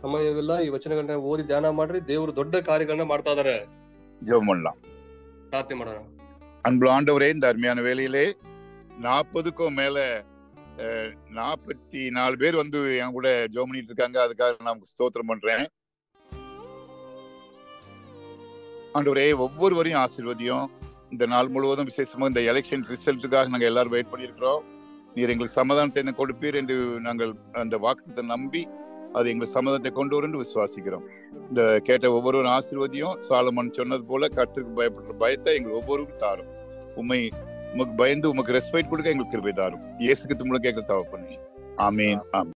ಸಮಯವಿಲ್ಲ, ಈ ವಚನಗಳನ್ನ ಓದಿ ಧ್ಯಾನ ಮಾಡ್ರಿ. ದೇವರು ದೊಡ್ಡ ಕಾರ್ಯಗಳನ್ನ ಮಾಡ್ತಾ ಇದಾರೆ. ஜெபம் பண்ணலாம். ಪ್ರಾರ್ಥನೆ ಮಾಡೋಣ. அன்புள்ள ஆண்டவரே, இந்த அருமையான வேலையிலே 40க்கும் மேல 44 பேர் வந்து என் கூட ஜெபம் பண்ணிட்டு இருக்காங்க. அதுக்காக நான் ஸ்தோத்திரம் பண்றேன். ஆண்டவரே, ஒவ்வொருவரையும் ஆசீர்வதியும். இந்த நாள் முழுவதும் விசேஷமாக இந்த எலெக்ஷன் ரிசல்ட்டுக்காக நாங்கள் எல்லாரும் வெயிட் பண்ணியிருக்கிறோம். நீர் எங்களுக்கு சமாதானத்தை கொடுப்பீர் என்று நாங்கள் அந்த வாக்குத்தத்தை நம்பி அது எங்களுக்கு சமாதானத்தை கொண்டு வரும் என்று விசுவாசிக்கிறோம். இந்த கேட்ட ஒவ்வொருவரும் ஆசீர்வதியும். சாலமன் சொன்னது போல கர்த்தருக்கு பயப்படுற பயத்தை எங்களுக்கு ஒவ்வொருவரும் தாரும். உமக்கு பயந்து உமக்கு ரெஸ்பெக்ட் கொடுக்க எங்களுக்கு கிருபை தாரும். இயேசு கிறிஸ்து மூலம் கேட்க தவ பண்ணி. ஆமென். ஆமென்.